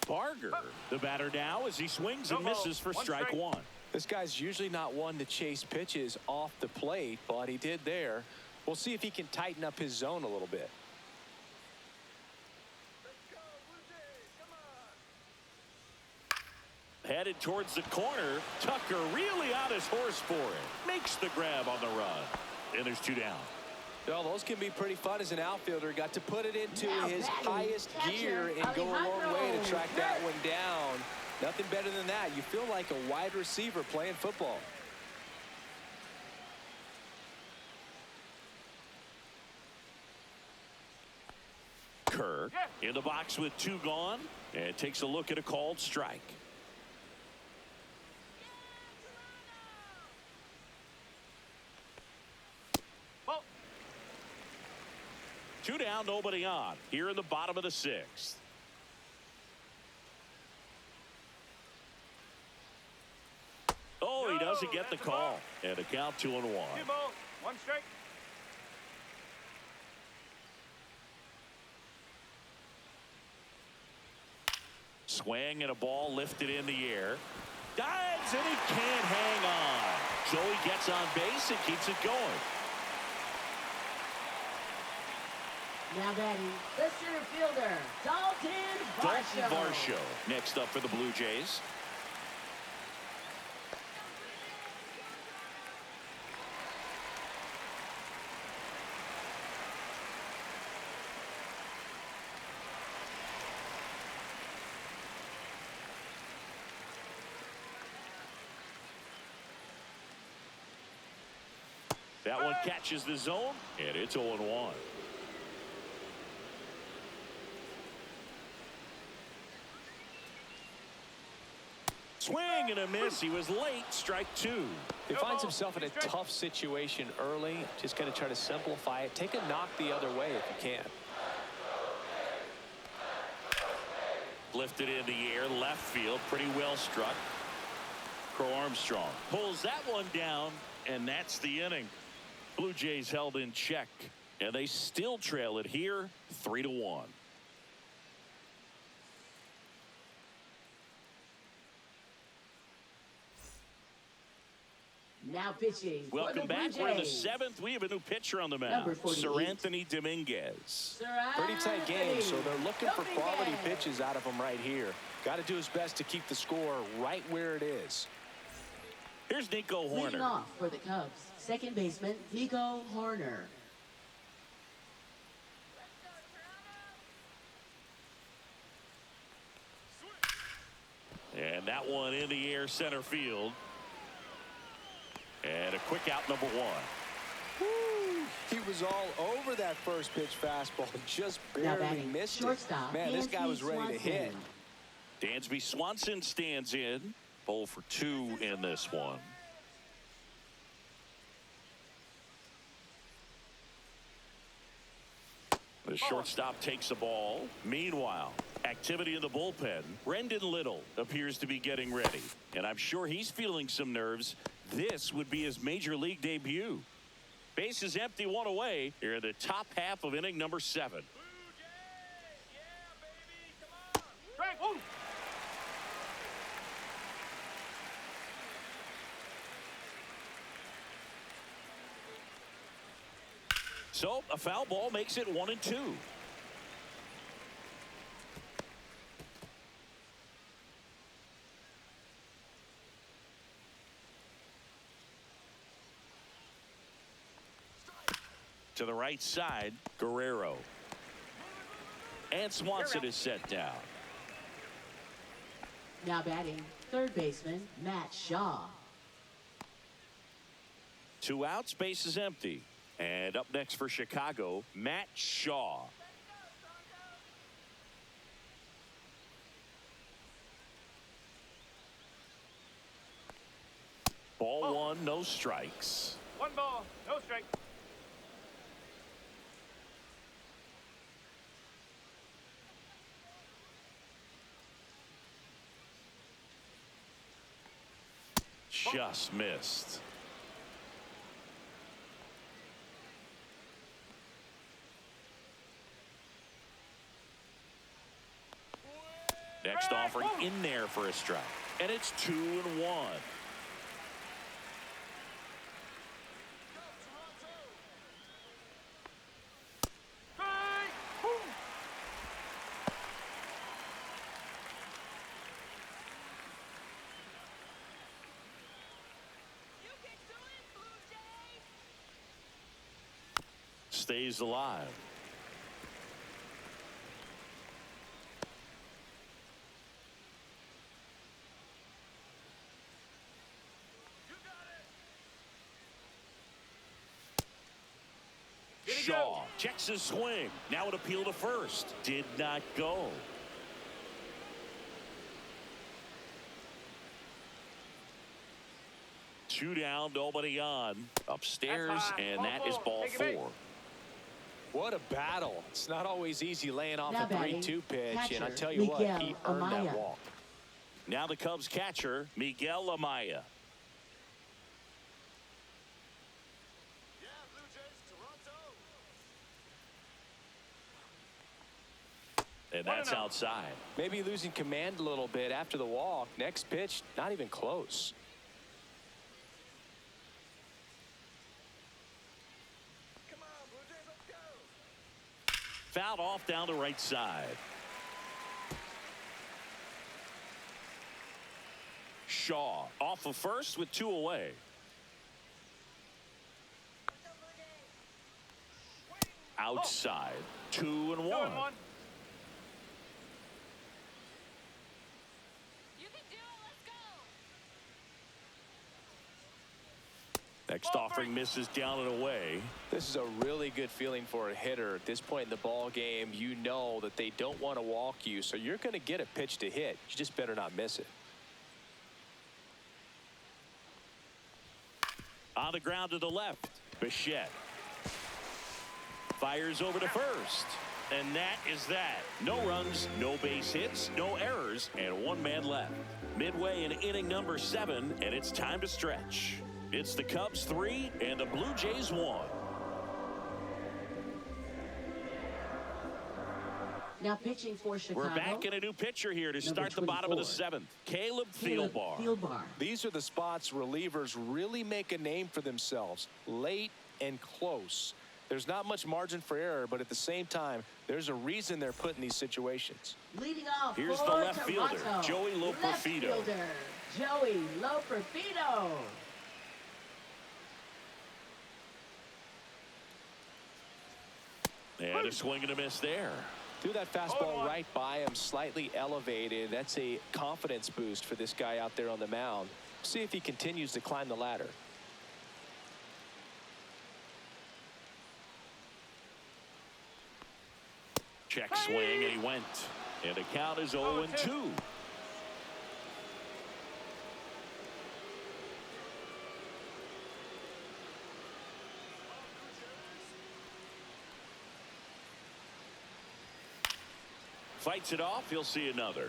Barger, the batter now as he swings and No ball, misses for 1 strike strike. 1. This guy's usually not one to chase pitches off the plate, but he did there. We'll see if he can tighten up his zone a little bit. Headed towards the corner. Tucker really on his horse for it. Makes the grab on the run. And there's 2 down. Well, those can be pretty fun as an outfielder. Got to put it into Now his batting, highest catcher, gear and go a long way to Alejandro. track that one down. Nothing better than that. You feel like a wide receiver playing football. Kirk in the box with 2 gone, and takes a look at a called strike. Ball. 2 down, nobody on. Here in the bottom of the 6th. Oh, he doesn't get the call. And a count 2 and 1. 2 balls, 1 strike. Swing and a ball lifted in the air. Dives and he can't hang on. So he gets on base and keeps it going. Now batting, the center fielder, Dalton Dalton Varsho. Varsho next up for the Blue Jays. That one catches the zone, and it's 0-1. Swing and a miss. He was late. Strike 2. He finds himself in a tough situation early. Just going to try to simplify it. Take a knock the other way if you can. Lifted in the air, left field, pretty well struck. Crow Armstrong pulls that one down, and that's the inning. Blue Jays held in check, and they still trail it here, 3-1. Now pitching. for Welcome the back. Blue We're in the Jays. 7th. We have a new pitcher on the mound, Number 48. Sir Anthony Dominguez. Sir Pretty tight game, so they're looking for Dominguez. quality pitches out of him right here. Got to do his best to keep the score right where it is. Here's Nico Leading Horner. off for the Cubs, second baseman Nico Horner. And that one in the air, center field. And a quick out, number 1. Woo, He was all over that first pitch fastball, just Now barely batting missed it. shortstop, Man, this guy Dansby was ready to hit. Swanson. Dansby Swanson stands in. 0 for 2 in this one. The shortstop takes the ball. Meanwhile, activity in the bullpen. Brendan Little appears to be getting ready. And I'm sure he's feeling some nerves. This would be his major league debut. Base is empty, 1 away. Here in the top half of inning number 7. Blue Jays! Yeah, baby! Come on! Frank, woo! So a foul ball makes it 1-2. To the right side, Guerrero. And Swanson is set down. Now batting third baseman, Matt Shaw. 2 outs, base is empty. And up next for Chicago, Matt Shaw. Ball 1, no strikes. 1 ball, no strike. Just missed. Next offering in there for a strike. And it's 2-1. Stays alive. Shaw checks his swing. Now an appeal to first. Did not go. Two down, nobody on. Upstairs, and that is ball 4. What a battle. It's not always easy laying off Now a 3-2 pitch, catcher, and I tell you what, Miguel he earned Amaya. that walk. Now the Cubs catcher, Miguel Amaya. And that's outside. Maybe losing command a little bit after the walk. Next pitch, not even close. Come on, Blue Jays, let's go! Fouled off down the right side. Shaw off of first with 2 away. Outside, 2-1. 2-1. Next offering misses down and away. This is a really good feeling for a hitter. At this point in the ball game, you know that they don't want to walk you, so you're going to get a pitch to hit. You just better not miss it. On the ground to the left, Bichette fires over to first. And that is that. No runs, no base hits, no errors, and 1 man left. Midway in inning number 7, and it's time to stretch. It's the Cubs 3 and the Blue Jays 1. Now pitching for Chicago. We're back in a new pitcher here to start the bottom of the 7th. Caleb Thielbar. These are the spots relievers really make a name for themselves. Late and close. There's not much margin for error, but at the same time, there's a reason they're put in these situations. Leading off Here's for the left fielder, Toronto. Joey Loperfido. Left fielder, Joey Loperfido. And a swing and a miss there. Threw that fastball right by him, slightly elevated. That's a confidence boost for this guy out there on the mound. See if he continues to climb the ladder. Check swing, and he went. And the count is 0-2. Fights it off. He'll see another.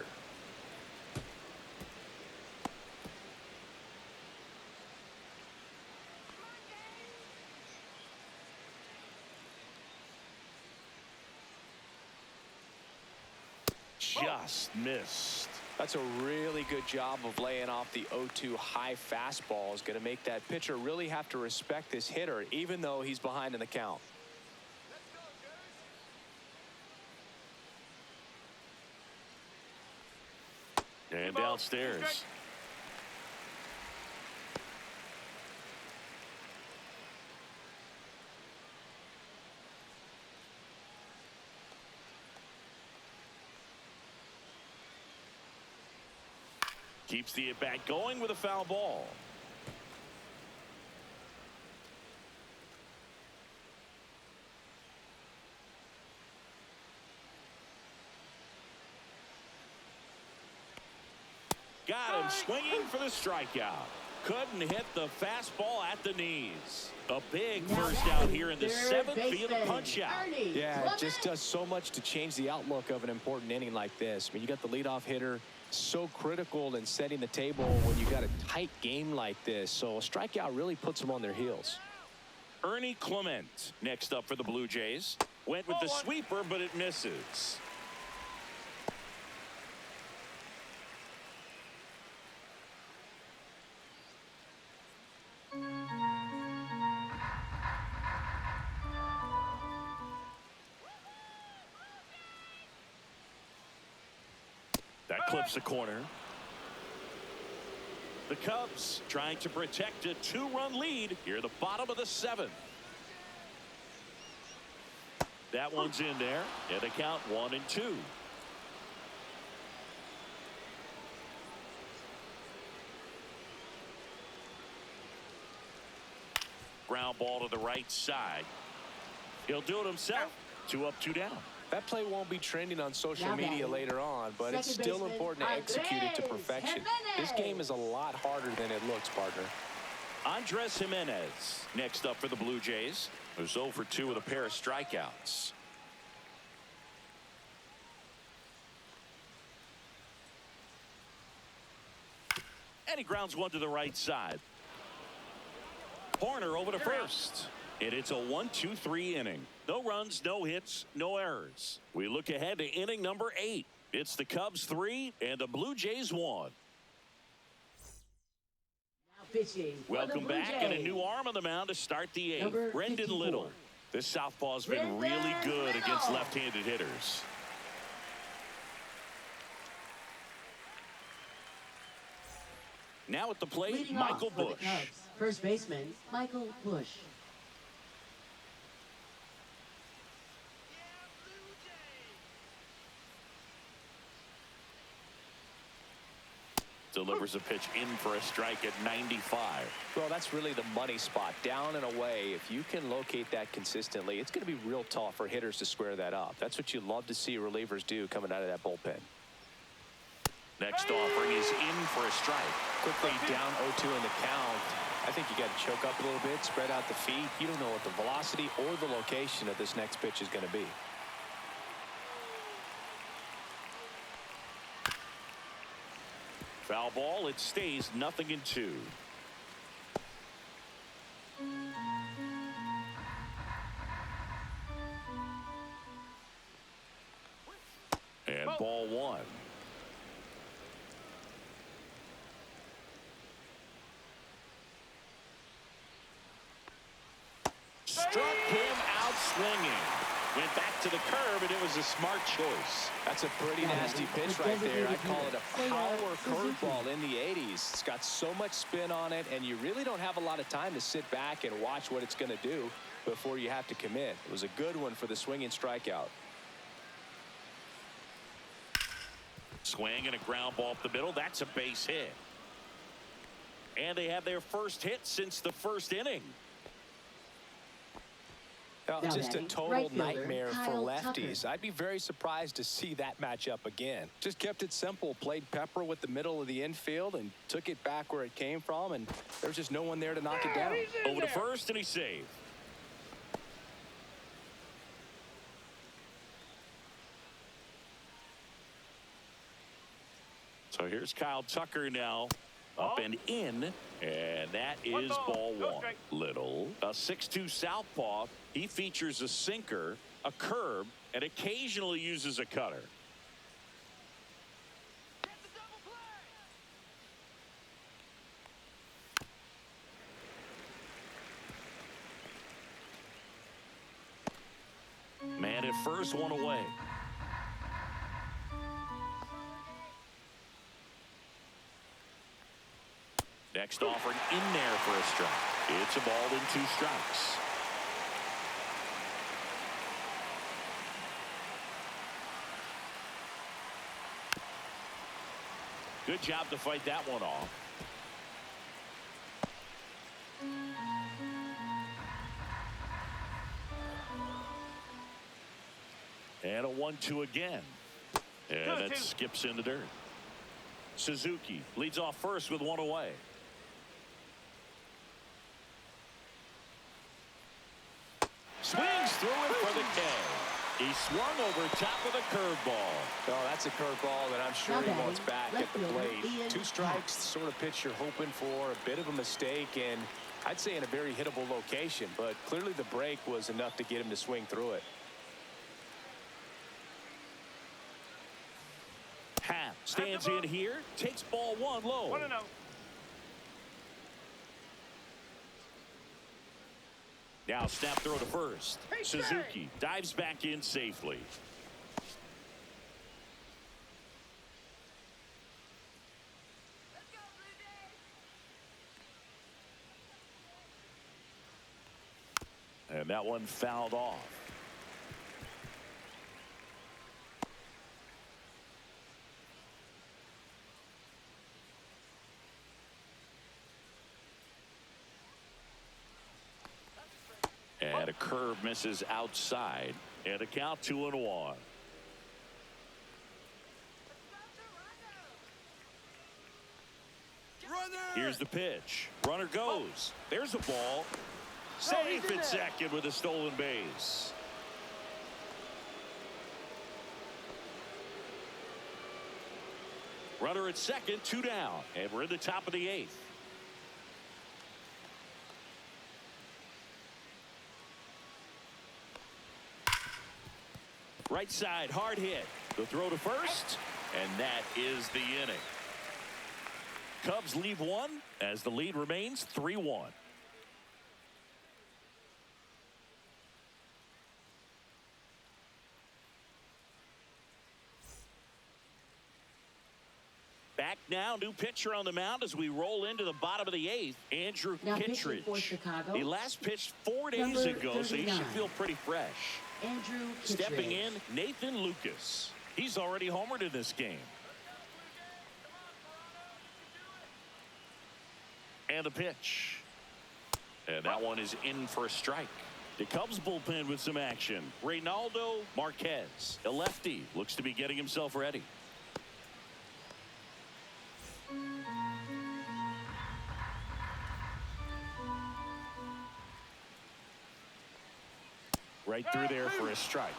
Just missed. That's a really good job of laying off the 0-2 high fastball. Is going to make that pitcher really have to respect this hitter, even though he's behind in the count. And downstairs. Keeps the at-bat going with a foul ball. Got him swinging for the strikeout. Couldn't hit the fastball at the knees. A big first out here in the seventh. Field punch out. Yeah, it just does so much to change the outlook of an important inning like this. I mean, you got the leadoff hitter, so critical in setting the table when you got a tight game like this. So a strikeout really puts them on their heels. Ernie Clement next up for the Blue Jays. Went with the sweeper, but it misses. That clips the corner. The Cubs trying to protect a 2-run lead here at the bottom of the seventh. That one's in there, and the count 1-2. Ground ball to the right side. He'll do it himself. 2 up, 2 down. That play won't be trending on social media later on, but it's still important to execute it to perfection. This game is a lot harder than it looks, partner. Andres Jimenez next up for the Blue Jays, who's 0 for 2 with a pair of strikeouts. And he grounds one to the right side. Horner over to first. And it's a 1-2-3 inning. No runs, no hits, no errors. We look ahead to inning number 8. It's the Cubs 3 and the Blue Jays 1. Welcome back, and a new arm on the mound to start the 8th. Brendan Little. This southpaw's been really good against left-handed hitters. Now at the plate, Michael Bush. First baseman, Michael Bush. Delivers a pitch in for a strike at 95. Well, that's really the money spot, down and away. If you can locate that consistently, it's going to be real tough for hitters to square that up. That's what you love to see relievers do coming out of that bullpen. Next offering is in for a strike. Quickly down 0-2 in the count. I think you got to choke up a little bit, spread out the feet. You don't know what the velocity or the location of this next pitch is going to be. Foul ball. It stays 0-2. And ball 1. Struck him out swinging. Went back to the curb, and it was a smart choice. That's a pretty nasty pitch right there. I call it a power curveball in the 80s. It's got so much spin on it, and you really don't have a lot of time to sit back and watch what it's going to do before you have to commit. It was a good one for the swinging strikeout. Swing and a ground ball up the middle. That's a base hit. And they have their first hit since the first inning. Now, Now just a batting, total right fielder, nightmare for Kyle lefties. Tucker. I'd be very surprised to see that matchup again. Just kept it simple, played pepper with the middle of the infield and took it back where it came from, and there's just no one there to knock it down. Over to first, and he's saved. So here's Kyle Tucker now. Up and in, and that is ball one. Little, a 6'2" southpaw. He features a sinker, a curve, and occasionally uses a cutter. Man at first, one away. Next offering in there for a strike. It's a ball in 2 strikes. Good job to fight that one off. And a 1-2 again. And that skips in the dirt. Suzuki leads off first with 1 away. Swings through it for the K. He swung over top of the curveball. Oh, that's a curveball that I'm sure he wants back at the plate. 2 strikes, sort of pitch you're hoping for. A bit of a mistake, and I'd say in a very hittable location. But clearly the break was enough to get him to swing through it. Happ stands in here, takes ball 1 low. 1-0. Now snap throw to first. Suzuki dives back in safely. And that one fouled off. And a curve misses outside, and a count 2-1. Here's the pitch. Runner goes. There's a ball. Safe at second with a stolen base. Runner at second, 2 down, and we're in the top of the 8th. Right side, hard hit. The throw to first, and that is the inning. Cubs leave 1 as the lead remains 3-1. Back now, new pitcher on the mound as we roll into the bottom of the 8th. Andrew Now pitching for Kittredge. Chicago, He last pitched 4 days number ago, so he should 39. feel pretty fresh. Andrew Stepping Kittredge. in, Nathan Lucas. He's already homered in this game. And the pitch. And that one is in for a strike. The Cubs bullpen with some action. Reynaldo Marquez, a lefty, looks to be getting himself ready. Right through there for a strike.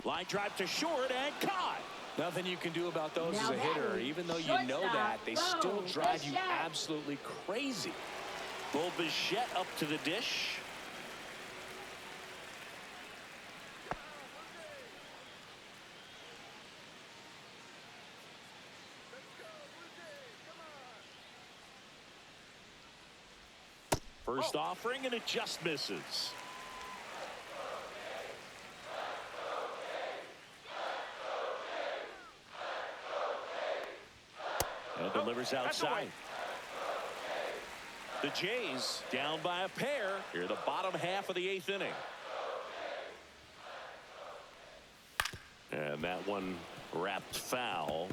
Line drive to short and caught. Nothing you can do about those as Now a hitter. batting, Even though you know shortstop, that, they still Bo drive you Bichette. absolutely crazy. Bo Bichette up to the dish. First offering, and it just misses. And delivers outside. The Jays down by a pair here in the bottom half of the 8th inning. And that one wrapped foul.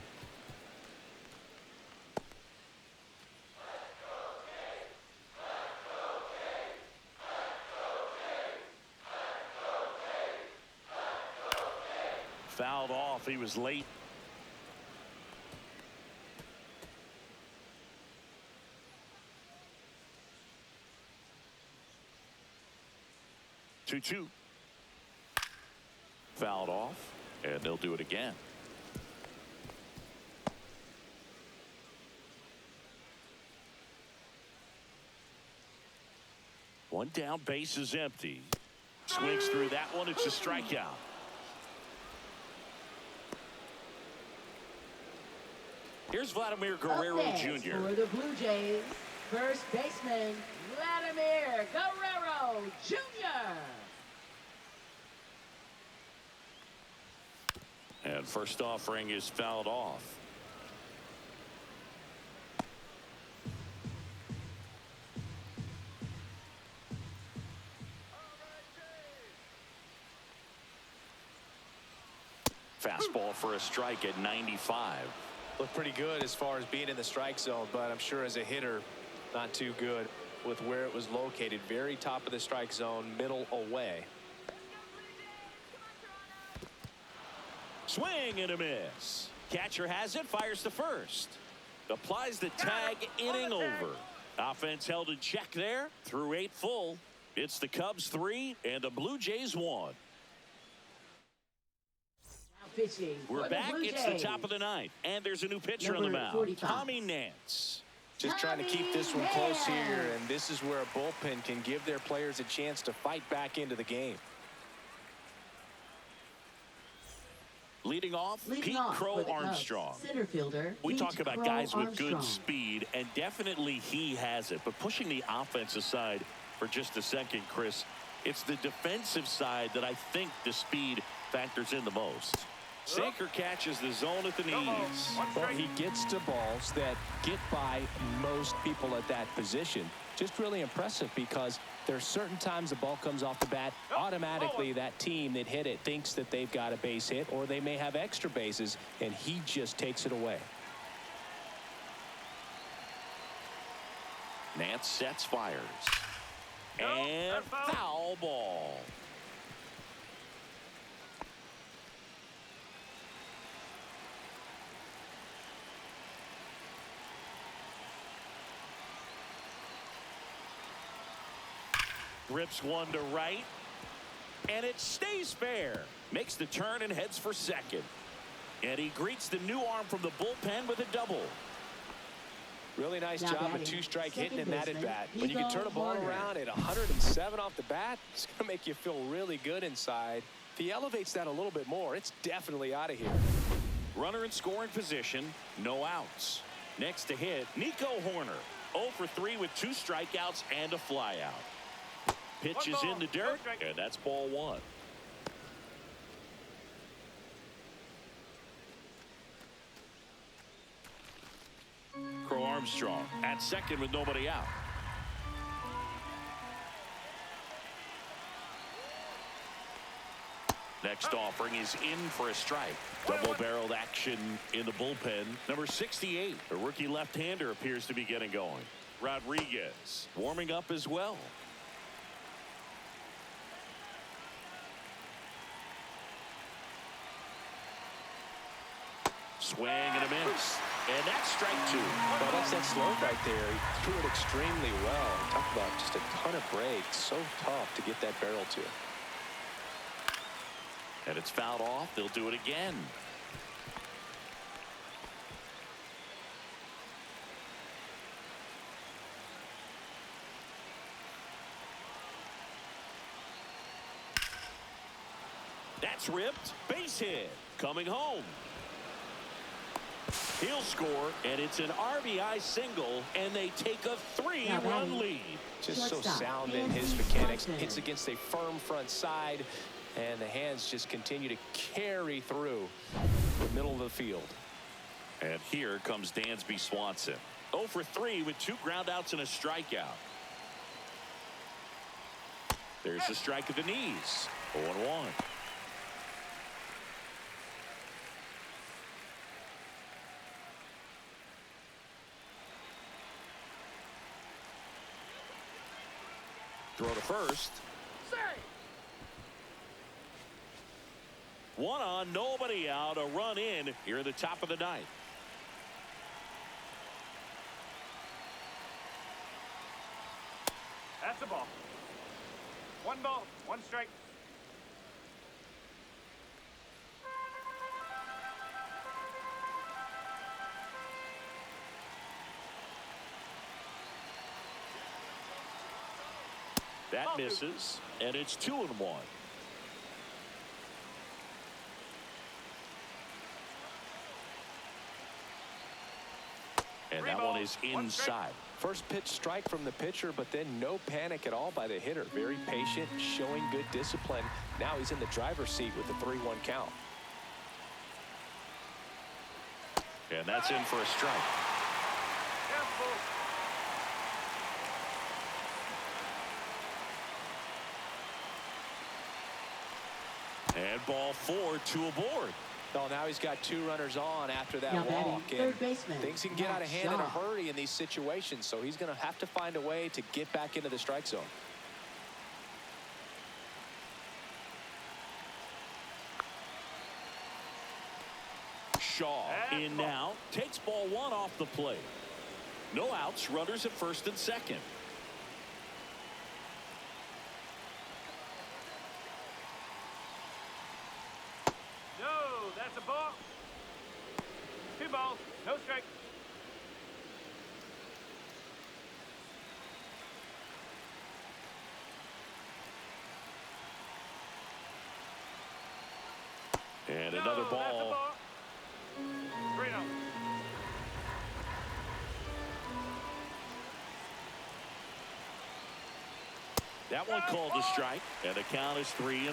Fouled off. He was late. Two. Fouled off, and they'll do it again. One down, base is empty. Swings through that one. It's a strikeout. Here's Vladimir Guerrero Jr. For the Blue Jays, first baseman Vladimir Guerrero Jr. And first offering is fouled off. Fastball for a strike at 95. Looked pretty good as far as being in the strike zone, but I'm sure as a hitter, not too good with where it was located. Very top of the strike zone, middle away. Swing and a miss. Catcher has it, fires to first. Applies the tag, inning over. Offense held in check there through 8 full. It's the Cubs 3 and the Blue Jays 1. We're back. It's the top of the 9th, and there's a new pitcher on the mound. 45. Tommy Nance. Just trying to keep this one close here, and this is where a bullpen can give their players a chance to fight back into the game. Leading off, Pete Crow Armstrong. Center fielder. We talk about guys with Armstrong. good speed, and definitely he has it. But pushing the offense aside for just a second, Chris, it's the defensive side that I think the speed factors in the most. Sinker catches the zone at the knees. Well, he gets to balls that get by most people at that position. Just really impressive because there's certain times the ball comes off the bat, automatically that team that hit it thinks that they've got a base hit, or they may have extra bases, and he just takes it away. Nance sets, fires. And foul ball. Rips one to right, and it stays fair. Makes the turn and heads for second. And he greets the new arm from the bullpen with a double. Really nice Now job of batting, two-strike hitting in second that baseman, at-bat. When you can turn a ball Horner. around at 107 off the bat, it's going to make you feel really good inside. If he elevates that a little bit more, it's definitely out of here. Runner in scoring position, no outs. Next to hit, Nico Horner. 0 for 3 with 2 strikeouts and a flyout. Pitch is in the dirt, and that's ball 1. Crow Armstrong at second with nobody out. Next offering is in for a strike. Double-barreled action in the bullpen. Number 68, a rookie left-hander, appears to be getting going. Rodriguez warming up as well. Swing and a miss. And that's strike 2. Well, that's that slow right there. He threw it extremely well. Talk about just a ton of breaks. So tough to get that barrel to. And it's fouled off. They'll do it again. That's ripped. Base hit. Coming home. He'll score, and it's an RBI single, and they take a 3-run lead. Just so sound in his mechanics. Hits against a firm front side, and the hands just continue to carry through the middle of the field. And here comes Dansby Swanson. 0 for 3 with 2 groundouts and a strikeout. There's the strike at the knees. 0-1. Throw to first. One on, nobody out. A run in here at the top of the ninth. That's a ball. 1 ball, 1 strike. That misses, and it's 2-1. And that one is inside. First pitch strike from the pitcher, but then no panic at all by the hitter. Very patient, showing good discipline. Now he's in the driver's seat with the 3-1 count. And that's in for a strike. And ball 4, 2 aboard. Oh, now he's got 2 runners on after that walk. Third baseman. Things can get out of hand in a hurry in these situations, so he's going to have to find a way to get back into the strike zone. Shaw in now, takes ball 1 off the plate. No outs, runners at first and second. No, that's a ball. 2 balls, no strike. And another ball. 3-0. That one called a strike, and the count is 3-1. 3-1.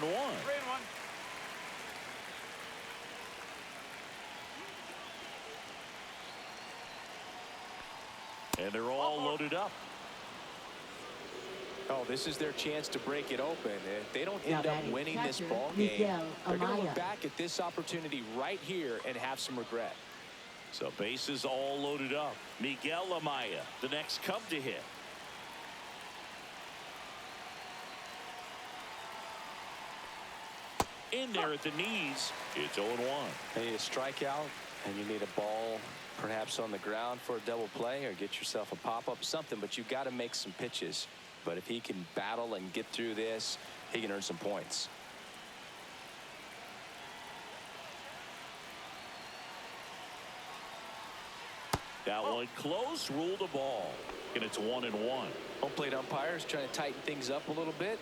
And they're all loaded up. Oh, this is their chance to break it open. If they don't end up winning this ball game, they're going to look back at this opportunity right here and have some regret. So bases all loaded up. Miguel Amaya, the next Cub to hit. In there at the knees, it's 0-1. You need a strikeout, and you need a ball perhaps on the ground for a double play, or get yourself a pop-up, something, but you've got to make some pitches. But if he can battle and get through this, he can earn some points. That one close, ruled a ball. And it's 1-1. Home plate umpires trying to tighten things up a little bit.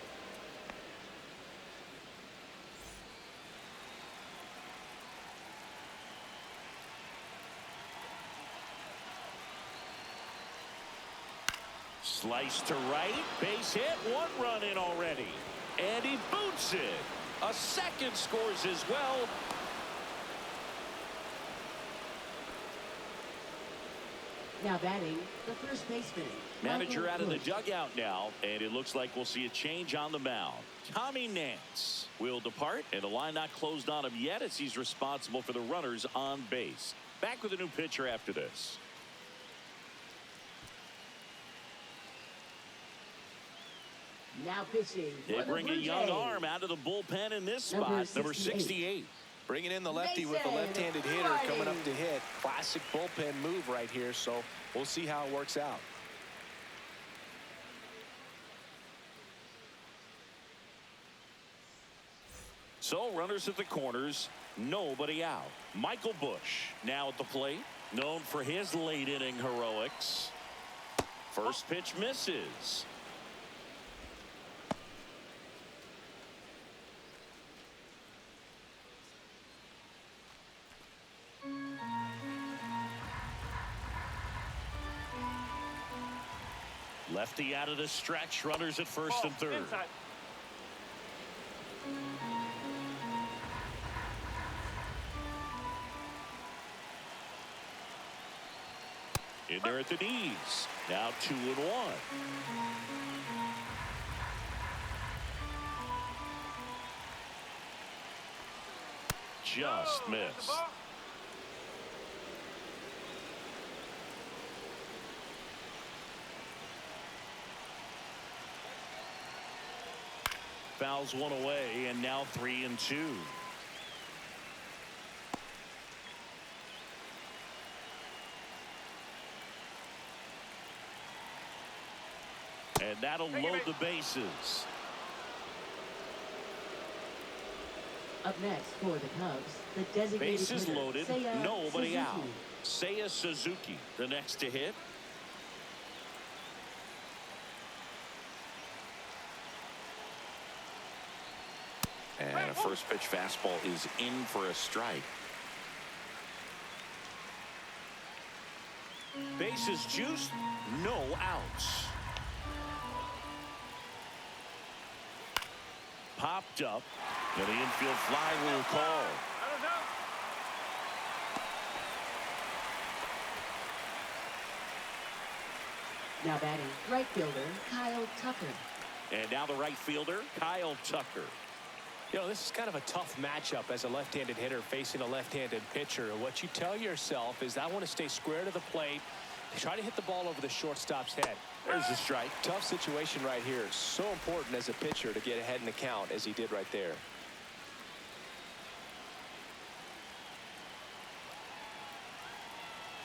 Slice to right, base hit, 1 run in already. And he boots it. A second scores as well. Now batting, the first baseman. Manager out of the dugout now, and it looks like we'll see a change on the mound. Tommy Nance will depart, and the line not closed on him yet as he's responsible for the runners on base. Back with a new pitcher after this. Now pitching. They bring a young arm out of the bullpen in this spot, number 68. Bringing in the lefty with a left-handed hitter coming up to hit. Classic bullpen move right here, so we'll see how it works out. So runners at the corners, nobody out. Michael Bush now at the plate, known for his late inning heroics. First pitch misses. Lefty out of the stretch, runners at first and third. Inside. In there at the knees. Now 2-1. Just missed. Fouls one away, and now 3-2. And that'll load the bases. Up next for the Cubs, the designated Bases hitter, loaded, Seiya nobody Suzuki. out. Seiya Suzuki, the next to hit. And a first pitch fastball is in for a strike. Bases juiced, no outs. Popped up, and the infield fly will call. Now batting, right fielder Kyle Tucker. And now the right fielder, Kyle Tucker. You know, this is kind of a tough matchup as a left-handed hitter facing a left-handed pitcher. What you tell yourself is, I want to stay square to the plate, try to hit the ball over the shortstop's head. There's the strike. Tough situation right here. So important as a pitcher to get ahead in the count as he did right there.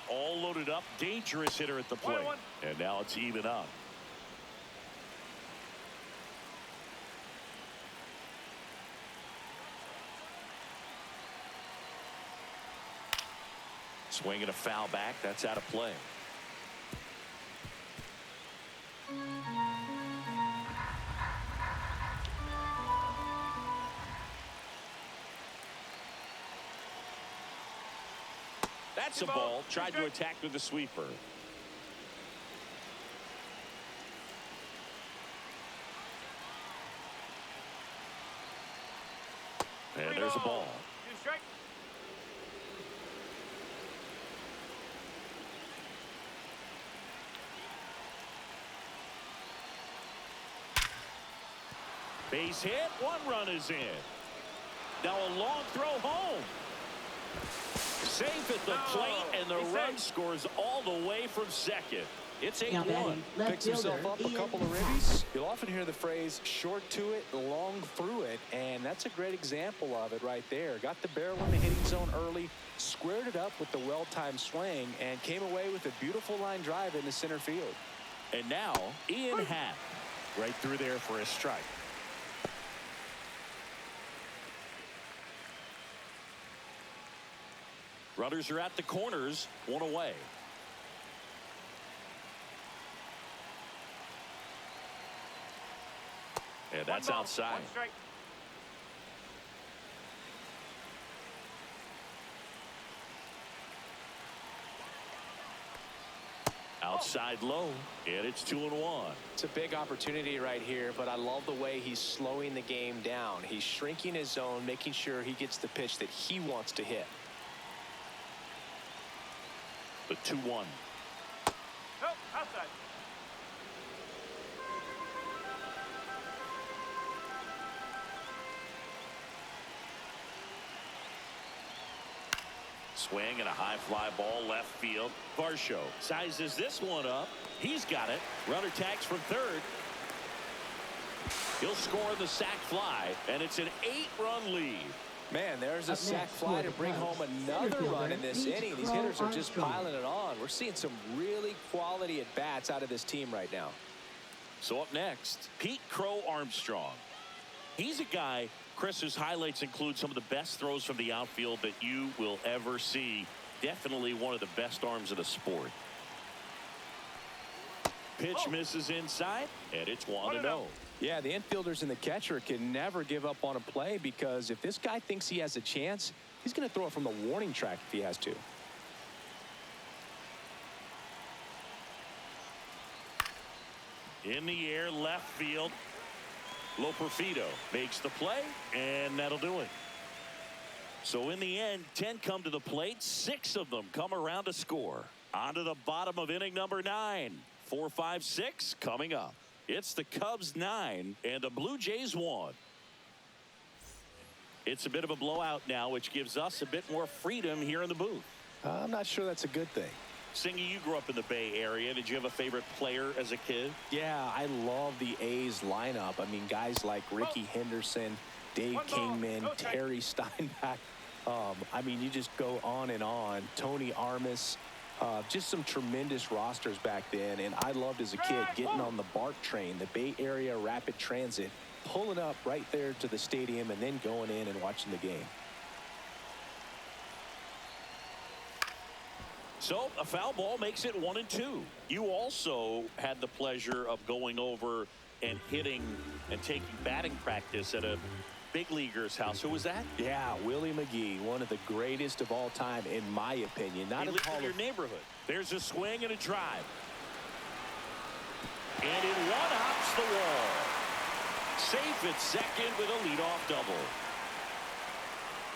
All loaded up, dangerous hitter at the plate. And now it's even up. Swinging a foul back, that's out of play. That's a ball. Tried to attack with the sweeper. And there's a ball. Base hit, 1 run is in. Now a long throw home. Safe at the plate, and the run scores all the way from second. It's 8-1. Picks himself up a couple of ribbies. You'll often hear the phrase short to it, long through it, and that's a great example of it right there. Got the barrel in the hitting zone early, squared it up with the well-timed swing, and came away with a beautiful line drive in the center field. And now Ian Happ right through there for a strike. Runners are at the corners, 1 away. And that's outside. Outside low, and it's 2-1. It's a big opportunity right here, but I love the way he's slowing the game down. He's shrinking his zone, making sure he gets the pitch that he wants to hit. The 2-1. Oh, outside. Swing and a high fly ball left field. Varsho sizes this one up. He's got it. Runner tags from third. He'll score the sac fly, and it's an 8-run lead. Man, there's a sac fly to bring home another run in this inning. These hitters are just piling it on. We're seeing some really quality at-bats out of this team right now. So up next, Pete Crow Armstrong. He's a guy, Chris, whose highlights include some of the best throws from the outfield that you will ever see. Definitely one of the best arms of the sport. Pitch misses inside, and it's 1-0. Yeah, the infielders and the catcher can never give up on a play, because if this guy thinks he has a chance, he's going to throw it from the warning track if he has to. In the air, left field. Loperfido makes the play, and that'll do it. So in the end, 10 come to the plate. 6 of them come around to score. On to the bottom of inning number 9. 4, 5, 6 coming up. It's the Cubs 9 and the Blue Jays 1. It's a bit of a blowout now, which gives us a bit more freedom here in the booth. I'm not sure that's a good thing. Singy, you grew up in the Bay Area. Did you have a favorite player as a kid? Yeah, I love the A's lineup. I mean, guys like Ricky Henderson, Dave Kingman, Terry Steinbach. I mean, you just go on and on. Tony Armas. Just some tremendous rosters back then, and I loved as a kid getting on the BART train, the Bay Area Rapid Transit, pulling up right there to the stadium and then going in and watching the game. So a foul ball makes it 1-2. You also had the pleasure of going over and hitting and taking batting practice at a big leaguer's house. Who was that? Yeah, Willie McGee, one of the greatest of all time, in my opinion. Not in your neighborhood. There's a swing and a drive. And it one-hops the wall. Safe at second with a leadoff double.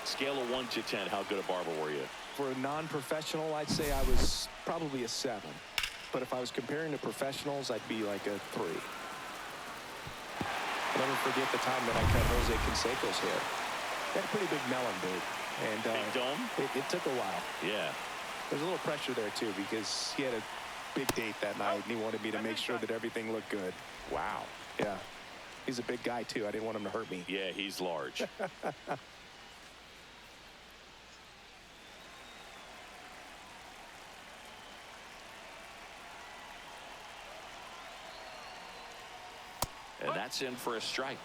Scale of 1 to 10, how good a barber were you? For a non-professional, I'd say I was probably a 7. But if I was comparing to professionals, I'd be like a 3. I'll never forget the time that I cut Jose Canseco's hair. He had a pretty big melon, dude. And big dome? It took a while. Yeah. There's a little pressure there, too, because he had a big date that night, and he wanted me to make sure that everything looked good. Wow. Yeah. He's a big guy, too. I didn't want him to hurt me. Yeah, he's large. And that's in for a strike.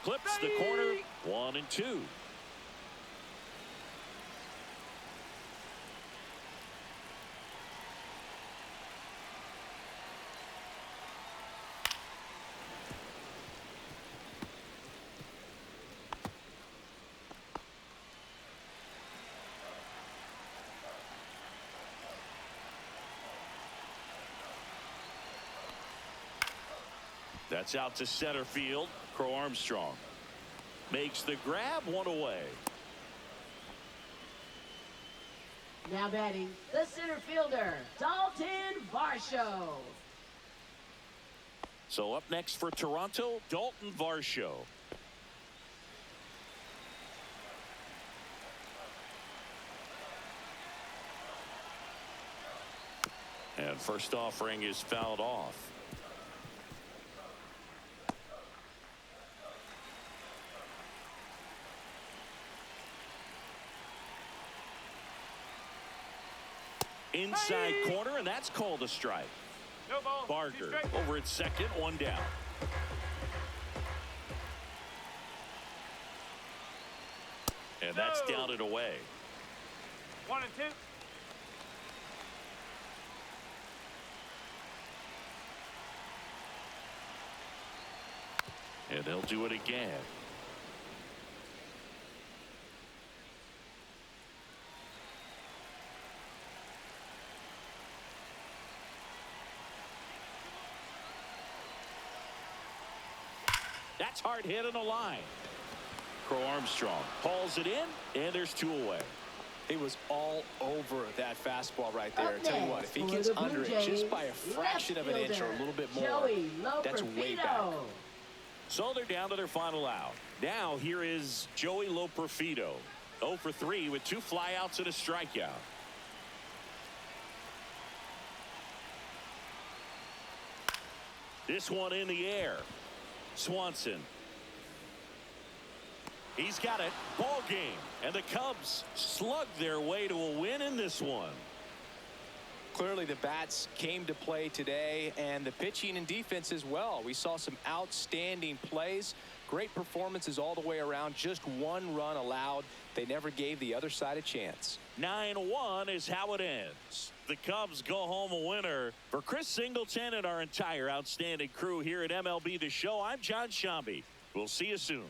Clips the corner. 1-2. That's out to center field. Crow Armstrong makes the grab, 1 away. Now batting, the center fielder, Dalton Varsho. So up next for Toronto, Dalton Varsho. And first offering is fouled off. Inside corner, and that's called a strike. No ball. Barker over at second, 1 down. And that's down and away. 1 and 2. And they'll do it again. That's hard hit on the line. Crow Armstrong hauls it in, and there's 2 away. He was all over that fastball right there. I tell you what, if he gets under it just by a fraction of an inch or a little bit more, that's way back. So they're down to their final out. Now here is Joey Loperfido. 0 for 3 with 2 flyouts and a strikeout. This one in the air. Swanson. He's got it. Ball game. And the Cubs slug their way to a win in this one. Clearly the bats came to play today, and the pitching and defense as well. We saw some outstanding plays. Great performances all the way around. Just 1 run allowed. They never gave the other side a chance. 9-1 is how it ends. The Cubs go home a winner. For Chris Singleton and our entire outstanding crew here at MLB The Show, I'm John Shambi. We'll see you soon.